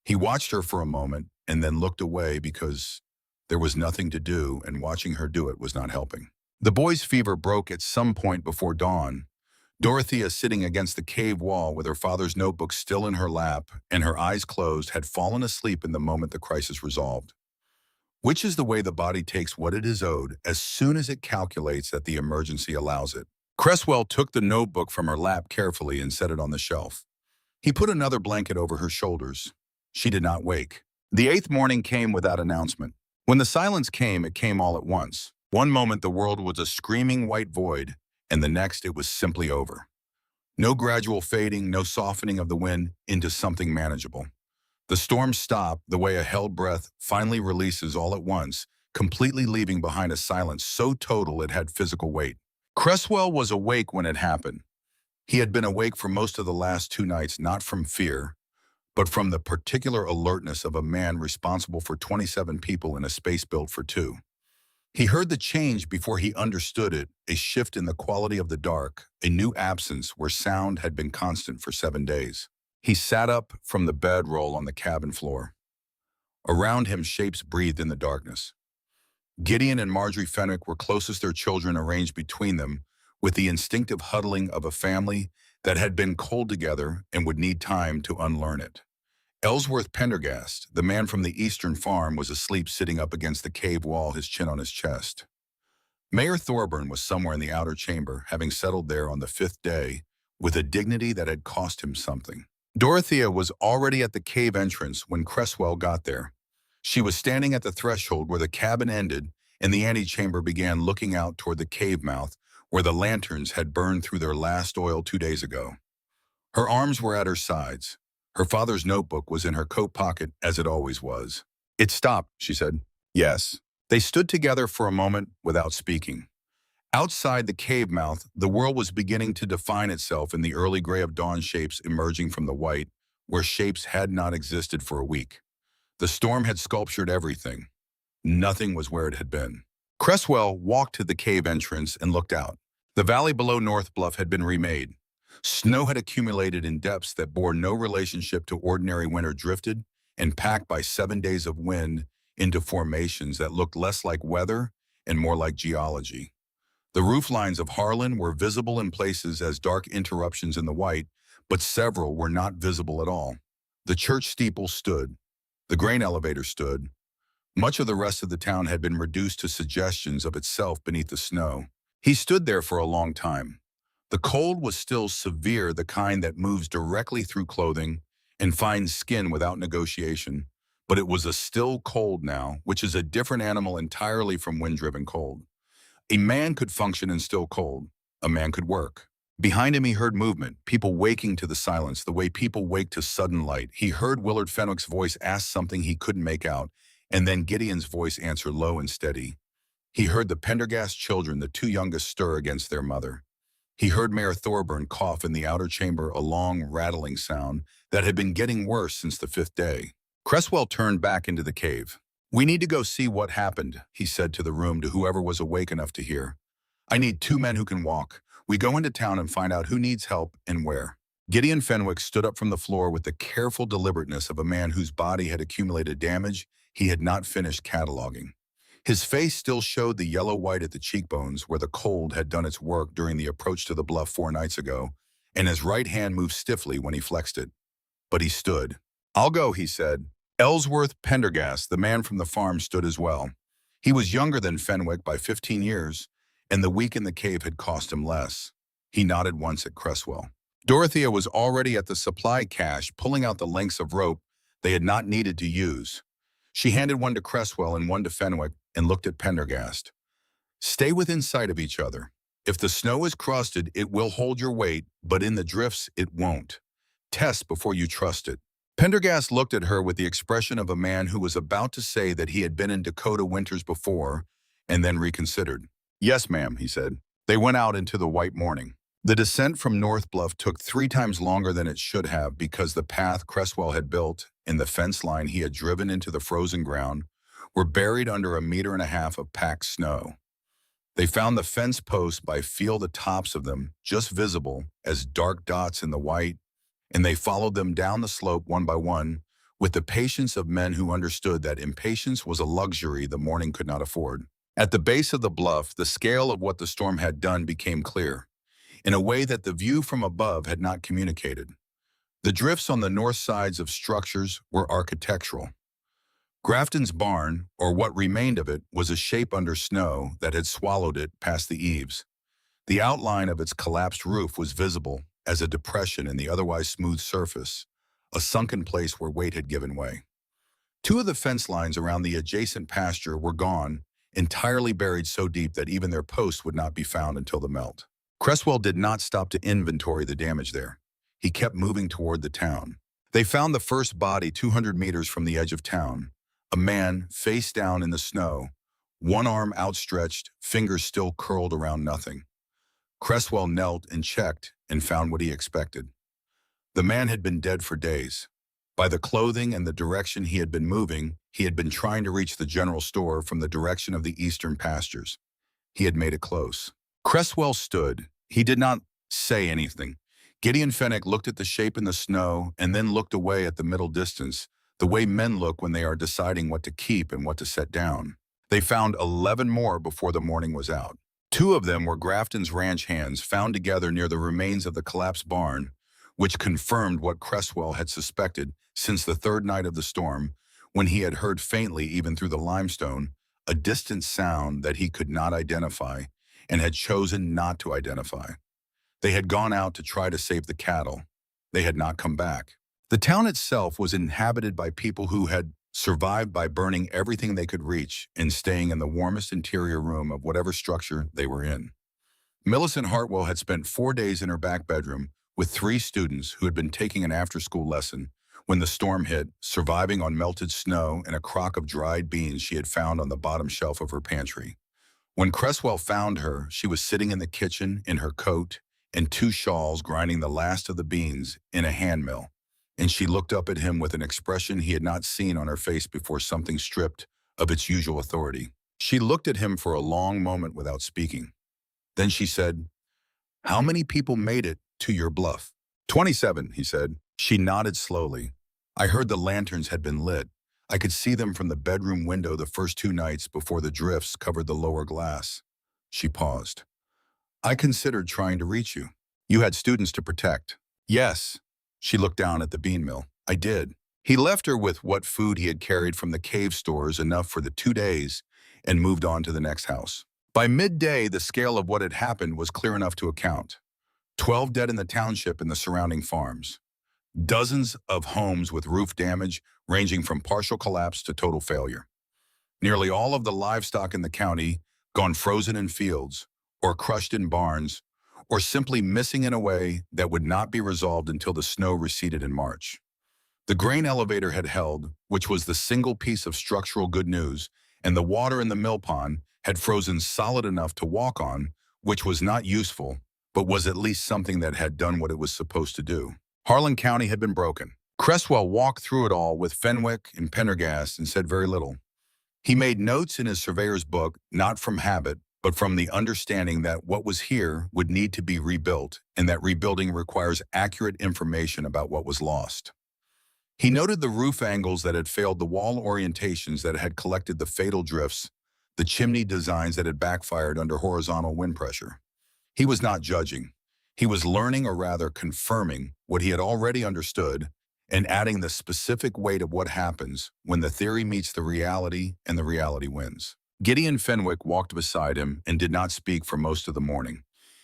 He watched her for a moment and then looked away because there was nothing to do, and watching her do it was not helping. The boy's fever broke at some point before dawn. Dorothea, sitting against the cave wall with her father's notebook still in her lap and her eyes closed, had fallen asleep in the moment the crisis resolved. Which is the way the body takes what it is owed as soon as it calculates that the emergency allows it. Cresswell took the notebook from her lap carefully and set it on the shelf. He put another blanket over her shoulders. She did not wake. The 8th morning came without announcement. When the silence came, it came all at once. One moment the world was a screaming white void, and the next it was simply over. No gradual fading, no softening of the wind into something manageable. The storm stopped the way a held breath finally releases all at once, completely leaving behind a silence so total it had physical weight. Cresswell was awake when it happened. He had been awake for most of the last 2 nights, not from fear, but from the particular alertness of a man responsible for 27 people in a space built for two. He heard the change before he understood it, a shift in the quality of the dark, a new absence where sound had been constant for 7 days. He sat up from the bedroll on the cabin floor. Around him, shapes breathed in the darkness. Gideon and Marjorie Fenwick were closest their children arranged between them, with the instinctive huddling of a family that had been cold together and would need time to unlearn it. Ellsworth Pendergast, the man from the eastern farm, was asleep sitting up against the cave wall, his chin on his chest. Mayor Thorburn was somewhere in the outer chamber, having settled there on the 5th day, with a dignity that had cost him something. Dorothea was already at the cave entrance when Cresswell got there. She was standing at the threshold where the cabin ended, and the antechamber began, looking out toward the cave mouth, where the lanterns had burned through their last oil 2 days ago. Her arms were at her sides. Her father's notebook was in her coat pocket, as it always was. "It stopped," she said. "Yes." They stood together for a moment without speaking. Outside the cave mouth, the world was beginning to define itself in the early gray of dawn, shapes emerging from the white, where shapes had not existed for a week. The storm had sculptured everything. Nothing was where it had been. Cresswell walked to the cave entrance and looked out. The valley below North Bluff had been remade. Snow had accumulated in depths that bore no relationship to ordinary winter, drifted and packed by 7 days of wind into formations that looked less like weather and more like geology. The roof lines of Harlan were visible in places as dark interruptions in the white, but several were not visible at all. The church steeple stood. The grain elevator stood. Much of the rest of the town had been reduced to suggestions of itself beneath the snow. He stood there for a long time. The cold was still severe, the kind that moves directly through clothing and finds skin without negotiation, but it was a still cold now, which is a different animal entirely from wind-driven cold. A man could function in still cold. A man could work. Behind him he heard movement, people waking to the silence, the way people wake to sudden light. He heard Willard Fenwick's voice ask something he couldn't make out, and then Gideon's voice answer low and steady. He heard the Pendergast children, the two youngest, stir against their mother. He heard Mayor Thorburn cough in the outer chamber, a long, rattling sound that had been getting worse since the 5th day. Cresswell turned back into the cave. "We need to go see what happened," he said to the room, to whoever was awake enough to hear. "I need 2 men who can walk. We go into town and find out who needs help and where." Gideon Fenwick stood up from the floor with the careful deliberateness of a man whose body had accumulated damage he had not finished cataloging. His face still showed the yellow-white at the cheekbones where the cold had done its work during the approach to the bluff 4 nights ago, and his right hand moved stiffly when he flexed it. But he stood. "I'll go," he said. Ellsworth Pendergast, the man from the farm, stood as well. He was younger than Fenwick by 15 years, and the week in the cave had cost him less. He nodded once at Cresswell. Dorothea was already at the supply cache, pulling out the lengths of rope they had not needed to use. She handed one to Cresswell and one to Fenwick and looked at Pendergast. "Stay within sight of each other. If the snow is crusted, it will hold your weight, but in the drifts, it won't. Test before you trust it." Pendergast looked at her with the expression of a man who was about to say that he had been in Dakota winters before and then reconsidered. "Yes, ma'am," he said. They went out into the white morning. The descent from North Bluff took 3 times longer than it should have because the path Cresswell had built and the fence line he had driven into the frozen ground were buried under 1.5 meters of packed snow. They found the fence posts by feel the tops of them just visible as dark dots in the white, and they followed them down the slope one by one with the patience of men who understood that impatience was a luxury the morning could not afford. At the base of the bluff, the scale of what the storm had done became clear, in a way that the view from above had not communicated. The drifts on the north sides of structures were architectural. Grafton's barn, or what remained of it, was a shape under snow that had swallowed it past the eaves. The outline of its collapsed roof was visible as a depression in the otherwise smooth surface, a sunken place where weight had given way. 2 of the fence lines around the adjacent pasture were gone, entirely buried so deep that even their posts would not be found until the melt. Cresswell did not stop to inventory the damage there. He kept moving toward the town. They found the first body 200 meters from the edge of town, a man face down in the snow, one arm outstretched, fingers still curled around nothing. Cresswell knelt and checked and found what he expected. The man had been dead for days. By the clothing and the direction he had been moving, he had been trying to reach the general store from the direction of the eastern pastures. He had made it close. Cresswell stood. He did not say anything. Gideon Fenwick looked at the shape in the snow and then looked away at the middle distance, the way men look when they are deciding what to keep and what to set down. They found 11 more before the morning was out. 2 of them were Grafton's ranch hands found together near the remains of the collapsed barn, which confirmed what Cresswell had suspected since the 3rd night of the storm, when he had heard faintly, even through the limestone, a distant sound that he could not identify and had chosen not to identify. They had gone out to try to save the cattle. They had not come back. The town itself was inhabited by people who had survived by burning everything they could reach and staying in the warmest interior room of whatever structure they were in. Millicent Hartwell had spent 4 days in her back bedroom with 3 students who had been taking an after-school lesson when the storm hit, surviving on melted snow and a crock of dried beans she had found on the bottom shelf of her pantry. When Cresswell found her, she was sitting in the kitchen in her coat and 2 shawls, grinding the last of the beans in a hand mill, and she looked up at him with an expression he had not seen on her face before something stripped of its usual authority. She looked at him for a long moment without speaking. Then she said, "How many people made it to your bluff?" 27, he said. She nodded slowly. "I heard the lanterns had been lit. I could see them from the bedroom window the first 2 nights before the drifts covered the lower glass." She paused. "I considered trying to reach you. You had students to protect." "Yes." She looked down at the bean mill. "I did." He left her with what food he had carried from the cave stores, enough for the 2 days, and moved on to the next house. By midday, the scale of what had happened was clear enough to account. 12 dead in the township and the surrounding farms. Dozens of homes with roof damage ranging from partial collapse to total failure. Nearly all of the livestock in the county gone frozen in fields, or crushed in barns, or simply missing in a way that would not be resolved until the snow receded in March. The grain elevator had held, which was the single piece of structural good news, and the water in the mill pond had frozen solid enough to walk on, which was not useful, but was at least something that had done what it was supposed to do. Harlan County had been broken. Cresswell walked through it all with Fenwick and Pendergast and said very little. He made notes in his surveyor's book, not from habit, but from the understanding that what was here would need to be rebuilt, and that rebuilding requires accurate information about what was lost. He noted the roof angles that had failed, the wall orientations that had collected the fatal drifts, the chimney designs that had backfired under horizontal wind pressure. He was not judging. He was learning, or rather confirming, what he had already understood and adding the specific weight of what happens when the theory meets the reality and the reality wins. Gideon Fenwick walked beside him and did not speak for most of the morning.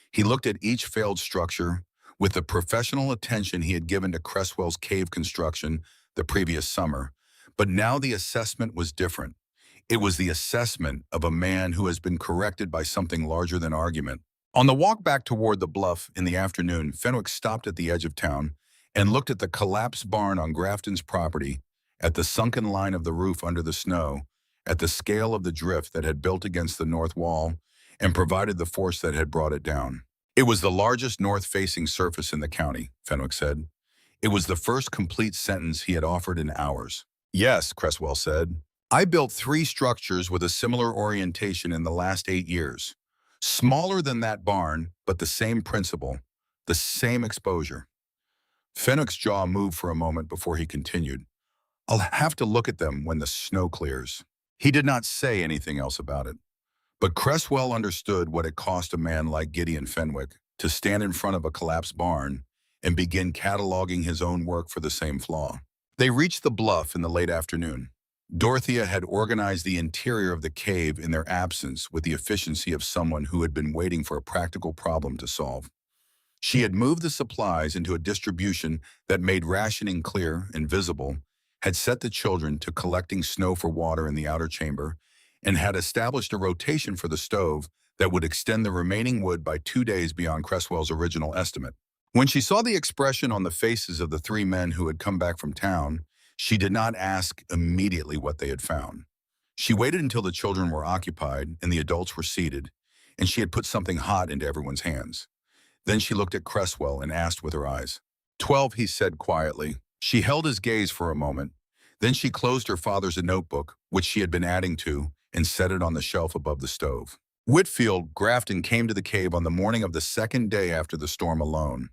He looked at each failed structure with the professional attention he had given to Cresswell's cave construction the previous summer, but now the assessment was different. It was the assessment of a man who has been corrected by something larger than argument. On the walk back toward the bluff in the afternoon, Fenwick stopped at the edge of town and looked at the collapsed barn on Grafton's property, at the sunken line of the roof under the snow, at the scale of the drift that had built against the north wall and provided the force that had brought it down. It was the largest north-facing surface in the county, Fenwick said. It was the first complete sentence he had offered in hours. "Yes," Cresswell said. "I built 3 structures with a similar orientation in the last 8 years. Smaller than that barn, but the same principle, the same exposure." Fenwick's jaw moved for a moment before he continued. "I'll have to look at them when the snow clears." He did not say anything else about it. But Cresswell understood what it cost a man like Gideon Fenwick to stand in front of a collapsed barn and begin cataloging his own work for the same flaw. They reached the bluff in the late afternoon. Dorothea had organized the interior of the cave in their absence with the efficiency of someone who had been waiting for a practical problem to solve. She had moved the supplies into a distribution that made rationing clear and visible, had set the children to collecting snow for water in the outer chamber, and had established a rotation for the stove that would extend the remaining wood by 2 days beyond Cresswell's original estimate. When she saw the expression on the faces of the 3 men who had come back from town, she did not ask immediately what they had found. She waited until the children were occupied and the adults were seated, and she had put something hot into everyone's hands. Then she looked at Cresswell and asked with her eyes. 12, he said quietly. She held his gaze for a moment. Then she closed her father's notebook, which she had been adding to, and set it on the shelf above the stove. Whitfield Grafton came to the cave on the morning of the second day after the storm alone.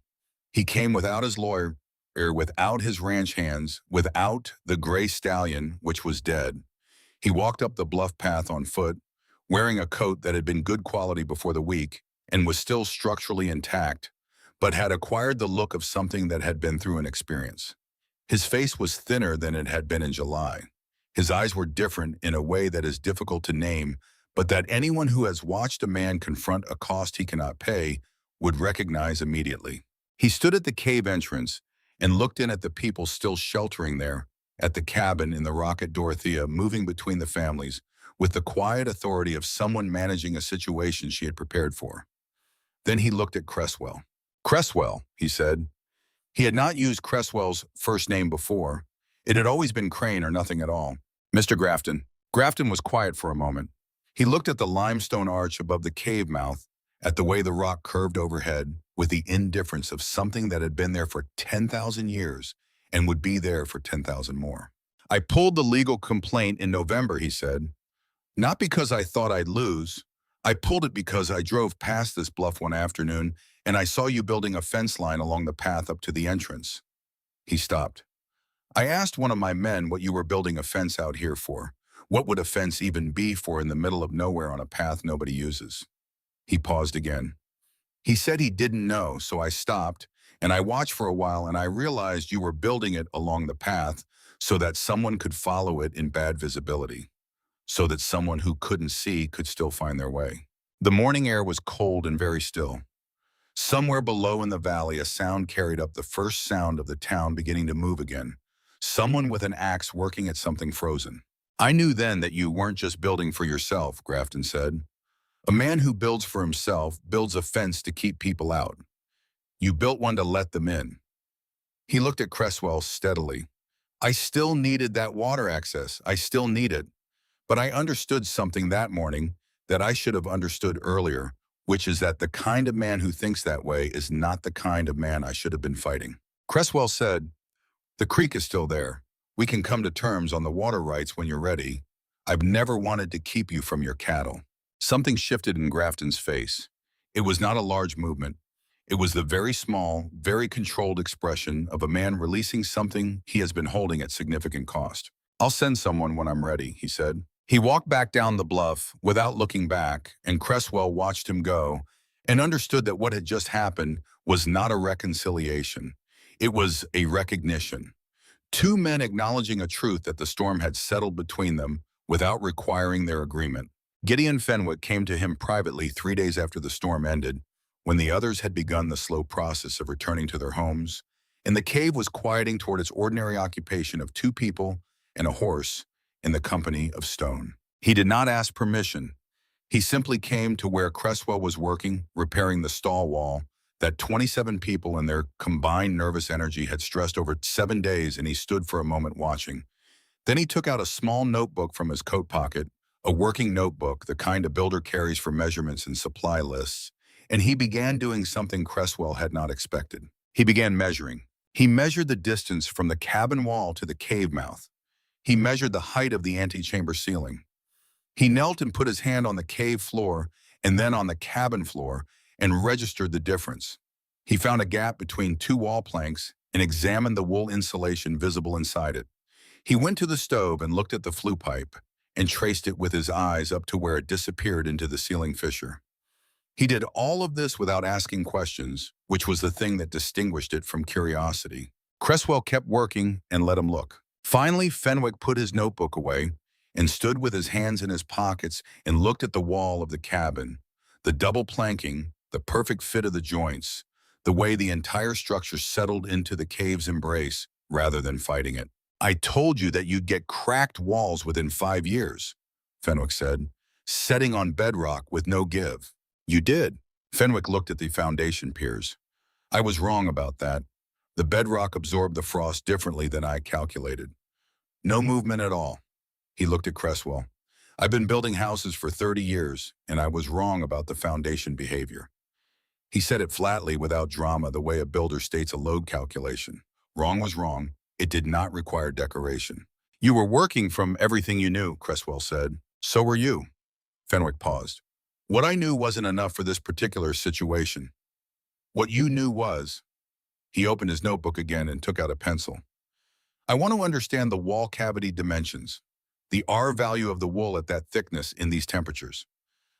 He came without his lawyer, without his ranch hands, without the gray stallion, which was dead. He walked up the bluff path on foot, wearing a coat that had been good quality before the week and was still structurally intact, but had acquired the look of something that had been through an experience. His face was thinner than it had been in July. His eyes were different in a way that is difficult to name, but that anyone who has watched a man confront a cost he cannot pay would recognize immediately. He stood at the cave entrance and looked in at the people still sheltering there, at the cabin in the rock at Dorothea moving between the families, with the quiet authority of someone managing a situation she had prepared for. Then he looked at Cresswell. Cresswell, he said. He had not used Cresswell's first name before. It had always been Crane or nothing at all. Mr. Grafton. Grafton was quiet for a moment. He looked at the limestone arch above the cave mouth, at the way the rock curved overhead, with the indifference of something that had been there for 10,000 years and would be there for 10,000 more. I pulled the legal complaint in November, he said. Not because I thought I'd lose. I pulled it because I drove past this bluff one afternoon and I saw you building a fence line along the path up to the entrance. He stopped. I asked one of my men what you were building a fence out here for. What would a fence even be for in the middle of nowhere on a path nobody uses? He paused again. He said he didn't know, so I stopped, and I watched for a while, and I realized you were building it along the path so that someone could follow it in bad visibility, so that someone who couldn't see could still find their way. The morning air was cold and very still. Somewhere below in the valley, a sound carried up the first sound of the town beginning to move again. Someone with an axe working at something frozen. I knew then that you weren't just building for yourself, Grafton said. A man who builds for himself builds a fence to keep people out. You built one to let them in. He looked at Cresswell steadily. I still needed that water access. I still need it. But I understood something that morning that I should have understood earlier, which is that the kind of man who thinks that way is not the kind of man I should have been fighting. Cresswell said, the creek is still there. We can come to terms on the water rights when you're ready. I've never wanted to keep you from your cattle. Something shifted in Grafton's face. It was not a large movement. It was the very small, very controlled expression of a man releasing something he has been holding at significant cost. I'll send someone when I'm ready, he said. He walked back down the bluff without looking back, and Cresswell watched him go and understood that what had just happened was not a reconciliation. It was a recognition. Two men acknowledging a truth that the storm had settled between them without requiring their agreement. Gideon Fenwick came to him privately 3 days after the storm ended, when the others had begun the slow process of returning to their homes, and the cave was quieting toward its ordinary occupation of 2 people and a horse in the company of stone. He did not ask permission. He simply came to where Cresswell was working, repairing the stall wall that 27 people and their combined nervous energy had stressed over 7 days, and he stood for a moment watching. Then he took out a small notebook from his coat pocket, a working notebook, the kind a builder carries for measurements and supply lists, and he began doing something Cresswell had not expected. He began measuring. He measured the distance from the cabin wall to the cave mouth. He measured the height of the antechamber ceiling. He knelt and put his hand on the cave floor and then on the cabin floor and registered the difference. He found a gap between 2 wall planks and examined the wool insulation visible inside it. He went to the stove and looked at the flue pipe and traced it with his eyes up to where it disappeared into the ceiling fissure. He did all of this without asking questions, which was the thing that distinguished it from curiosity. Cresswell kept working and let him look. Finally, Fenwick put his notebook away and stood with his hands in his pockets and looked at the wall of the cabin, the double planking, the perfect fit of the joints, the way the entire structure settled into the cave's embrace rather than fighting it. I told you that you'd get cracked walls within 5 years, Fenwick said, setting on bedrock with no give. You did. Fenwick looked at the foundation piers. I was wrong about that. The bedrock absorbed the frost differently than I calculated. No movement at all. He looked at Cresswell. I've been building houses for 30 years, and I was wrong about the foundation behavior. He said it flatly without drama, the way a builder states a load calculation. Wrong was wrong. It did not require decoration. You were working from everything you knew, Cresswell said. So were you. Fenwick paused. What I knew wasn't enough for this particular situation. What you knew was. He opened his notebook again and took out a pencil. I want to understand the wall cavity dimensions, the R value of the wool at that thickness in these temperatures.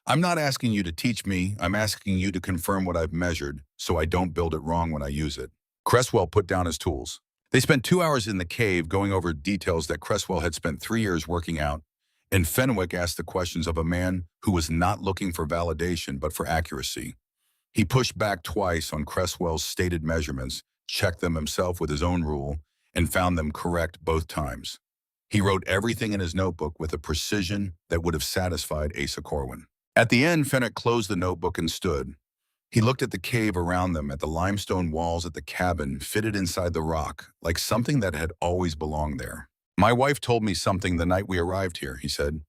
I'm not asking you to teach me, I'm asking you to confirm what I've measured so I don't build it wrong when I use it. Cresswell put down his tools. They spent 2 hours in the cave going over details that Cresswell had spent 3 years working out, and Fenwick asked the questions of a man who was not looking for validation but for accuracy. He pushed back twice on Cresswell's stated measurements, checked them himself with his own rule, and found them correct both times. He wrote everything in his notebook with a precision that would have satisfied Asa Corwin. At the end, Fenwick closed the notebook and stood. He looked at the cave around them, at the limestone walls at the cabin fitted inside the rock, like something that had always belonged there. My wife told me something the night we arrived here, he said.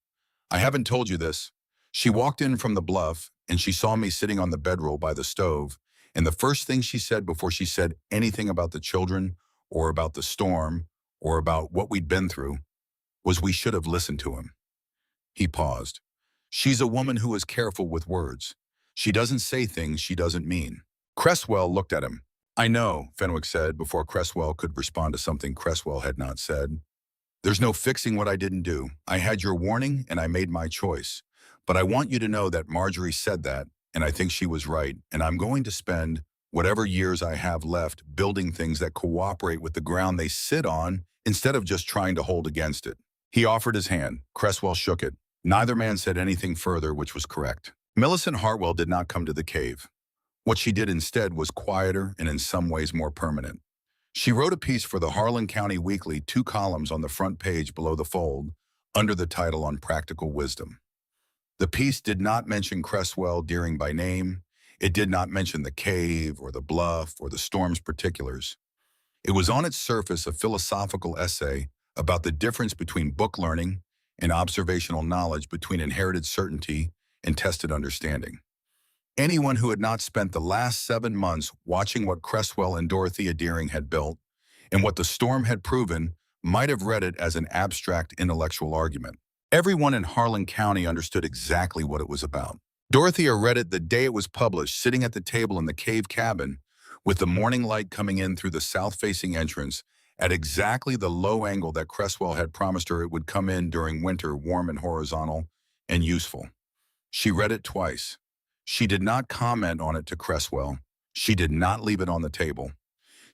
I haven't told you this. She walked in from the bluff, and she saw me sitting on the bedroll by the stove, and the first thing she said before she said anything about the children, or about the storm, or about what we'd been through, was we should have listened to him. He paused. She's a woman who is careful with words. She doesn't say things she doesn't mean. Cresswell looked at him. I know, Fenwick said before Cresswell could respond to something Cresswell had not said. There's no fixing what I didn't do. I had your warning and I made my choice. But I want you to know that Marjorie said that, and I think she was right, and I'm going to spend whatever years I have left building things that cooperate with the ground they sit on instead of just trying to hold against it. He offered his hand. Cresswell shook it. Neither man said anything further, which was correct. Millicent Hartwell did not come to the cave. What she did instead was quieter and in some ways more permanent. She wrote a piece for the Harlan County Weekly, 2 columns on the front page below the fold, under the title On Practical Wisdom. The piece did not mention Cresswell Dearing by name. It did not mention the cave or the bluff or the storm's particulars. It was on its surface a philosophical essay about the difference between book learning and observational knowledge, between inherited certainty and tested understanding. Anyone who had not spent the last 7 months watching what Cresswell and Dorothea Dearing had built and what the storm had proven might have read it as an abstract intellectual argument. Everyone in Harlan County understood exactly what it was about. Dorothea read it the day it was published, sitting at the table in the cave cabin, with the morning light coming in through the south-facing entrance at exactly the low angle that Cresswell had promised her it would come in during winter, warm and horizontal and useful. She read it twice. She did not comment on it to Cresswell. She did not leave it on the table.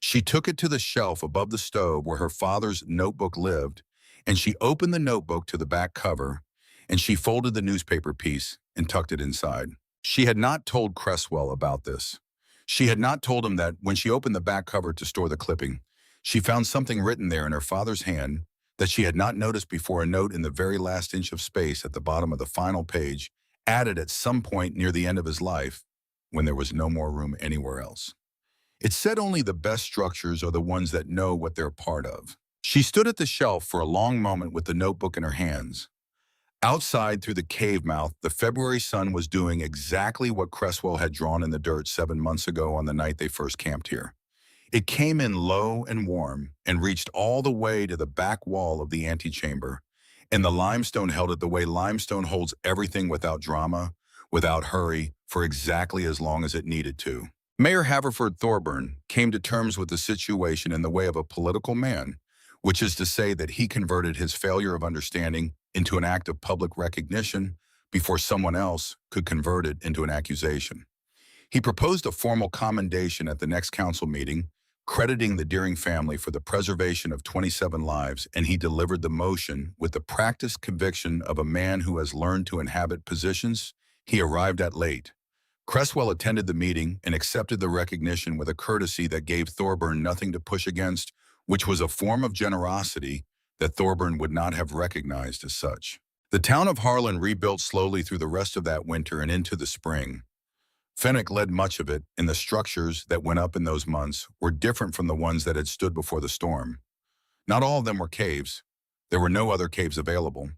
She took it to the shelf above the stove where her father's notebook lived, and she opened the notebook to the back cover, and she folded the newspaper piece and tucked it inside. She had not told Cresswell about this. She had not told him that when she opened the back cover to store the clipping, she found something written there in her father's hand that she had not noticed before, a note in the very last inch of space at the bottom of the final page, added at some point near the end of his life when there was no more room anywhere else. It said only the best structures are the ones that know what they're part of. She stood at the shelf for a long moment with the notebook in her hands. Outside through the cave mouth, the February sun was doing exactly what Cresswell had drawn in the dirt 7 months ago on the night they first camped here. It came in low and warm and reached all the way to the back wall of the antechamber, and the limestone held it the way limestone holds everything, without drama, without hurry, for exactly as long as it needed to. Mayor Haverford Thorburn came to terms with the situation in the way of a political man, which is to say that he converted his failure of understanding into an act of public recognition before someone else could convert it into an accusation. He proposed a formal commendation at the next council meeting, crediting the Dearing family for the preservation of 27 lives, and he delivered the motion with the practiced conviction of a man who has learned to inhabit positions he arrived at late. Cresswell attended the meeting and accepted the recognition with a courtesy that gave Thorburn nothing to push against, which was a form of generosity that Thorburn would not have recognized as such. The town of Harlan rebuilt slowly through the rest of that winter and into the spring. Fenwick led much of it, and the structures that went up in those months were different from the ones that had stood before the storm. Not all of them were caves. There were no other caves available.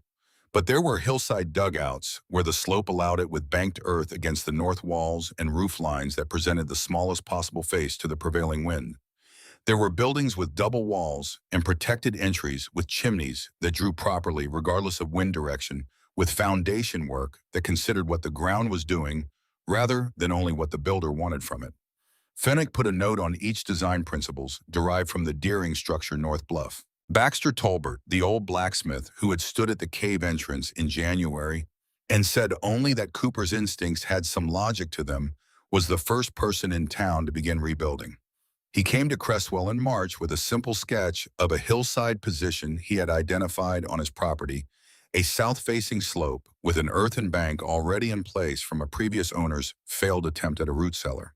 But there were hillside dugouts where the slope allowed it with banked earth against the north walls and roof lines that presented the smallest possible face to the prevailing wind. There were buildings with double walls and protected entries with chimneys that drew properly regardless of wind direction, with foundation work that considered what the ground was doing rather than only what the builder wanted from it. Fenwick put a note on each design principles derived from the Deering structure North Bluff. Baxter Tolbert, the old blacksmith who had stood at the cave entrance in January and said only that Cooper's instincts had some logic to them, was the first person in town to begin rebuilding. He came to Cresswell in March with a simple sketch of a hillside position he had identified on his property, a south-facing slope with an earthen bank already in place from a previous owner's failed attempt at a root cellar.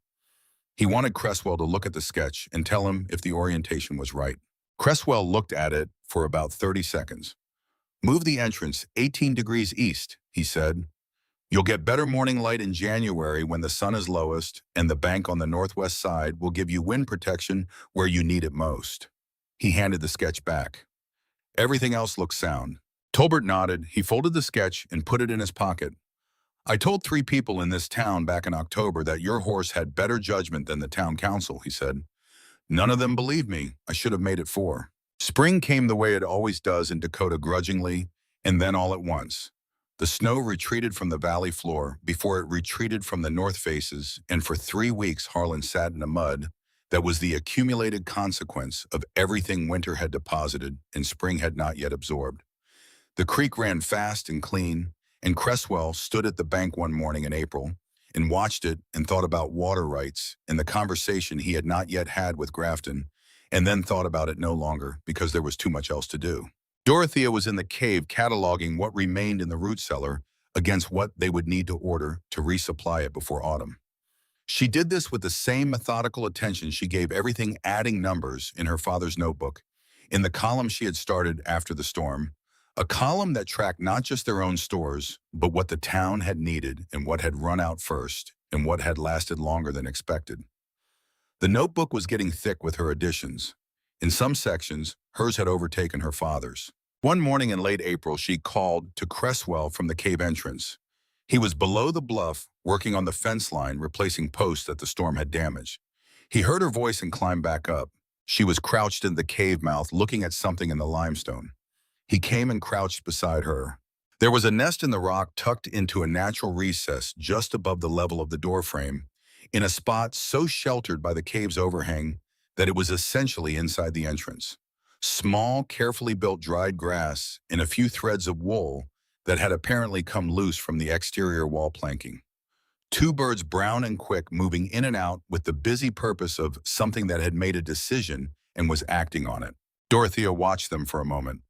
He wanted Cresswell to look at the sketch and tell him if the orientation was right. Cresswell looked at it for about 30 seconds. "Move the entrance 18 degrees east," he said. "You'll get better morning light in January when the sun is lowest, and the bank on the northwest side will give you wind protection where you need it most." He handed the sketch back. "Everything else looks sound." Tolbert nodded. He folded the sketch and put it in his pocket. "I told 3 people in this town back in October that your horse had better judgment than the town council," he said. "None of them believed me. I should have made it 4. Spring came the way it always does in Dakota, grudgingly, and then all at once. The snow retreated from the valley floor before it retreated from the north faces, and for 3 weeks Harlan sat in the mud that was the accumulated consequence of everything winter had deposited and spring had not yet absorbed. The creek ran fast and clean, and Cresswell stood at the bank one morning in April and watched it and thought about water rights and the conversation he had not yet had with Grafton, and then thought about it no longer because there was too much else to do. Dorothea was in the cave cataloging what remained in the root cellar against what they would need to order to resupply it before autumn. She did this with the same methodical attention she gave everything adding numbers in her father's notebook, in the column she had started after the storm, a column that tracked not just their own stores, but what the town had needed and what had run out first and what had lasted longer than expected. The notebook was getting thick with her additions. In some sections, hers had overtaken her father's. One morning in late April, she called to Cresswell from the cave entrance. He was below the bluff, working on the fence line, replacing posts that the storm had damaged. He heard her voice and climbed back up. She was crouched in the cave mouth, looking at something in the limestone. He came and crouched beside her. There was a nest in the rock tucked into a natural recess just above the level of the doorframe, in a spot so sheltered by the cave's overhang that it was essentially inside the entrance. Small, carefully built dried grass and a few threads of wool that had apparently come loose from the exterior wall planking. 2 birds, brown and quick, moving in and out with the busy purpose of something that had made a decision and was acting on it. Dorothea watched them for a moment.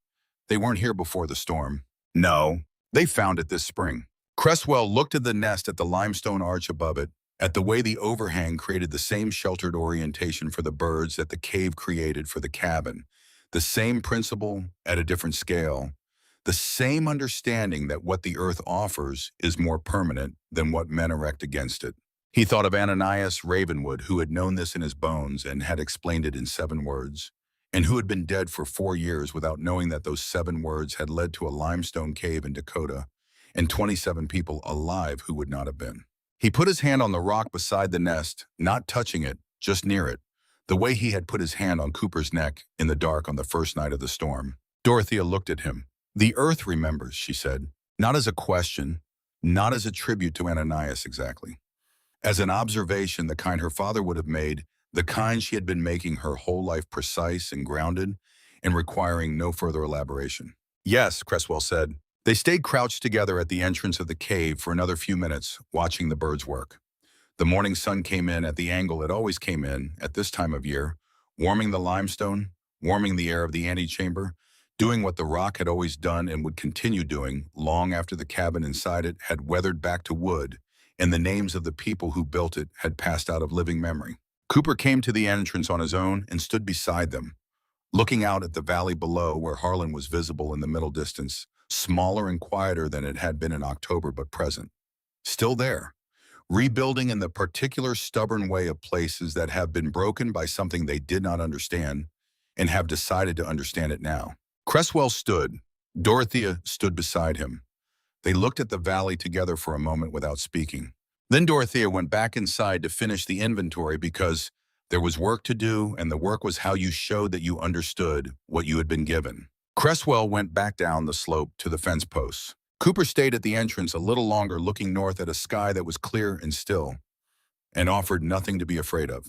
They weren't here before the storm. No, they found it this spring. Cresswell looked at the nest, at the limestone arch above it, at the way the overhang created the same sheltered orientation for the birds that the cave created for the cabin, the same principle at a different scale, the same understanding that what the earth offers is more permanent than what men erect against it. He thought of Ananias Ravenwood, who had known this in his bones and had explained it in 7 words, and who had been dead for 4 years without knowing that those 7 words had led to a limestone cave in Dakota and 27 people alive who would not have been. He put his hand on the rock beside the nest, not touching it, just near it, the way he had put his hand on Cooper's neck in the dark on the first night of the storm. Dorothea looked at him. "The earth remembers," she said, not as a question, not as a tribute to Ananias exactly. As an observation, the kind her father would have made, the kind she had been making her whole life, precise and grounded and requiring no further elaboration. "Yes," Cresswell said. They stayed crouched together at the entrance of the cave for another few minutes, watching the birds work. The morning sun came in at the angle it always came in at this time of year, warming the limestone, warming the air of the antechamber, doing what the rock had always done and would continue doing long after the cabin inside it had weathered back to wood and the names of the people who built it had passed out of living memory. Cooper came to the entrance on his own and stood beside them, looking out at the valley below where Harlan was visible in the middle distance, smaller and quieter than it had been in October, but present. Still there, rebuilding in the particular stubborn way of places that have been broken by something they did not understand and have decided to understand it now. Cresswell stood, Dorothea stood beside him. They looked at the valley together for a moment without speaking. Then Dorothea went back inside to finish the inventory because there was work to do, and the work was how you showed that you understood what you had been given. Cresswell went back down the slope to the fence posts. Cooper stayed at the entrance a little longer, looking north at a sky that was clear and still, and offered nothing to be afraid of.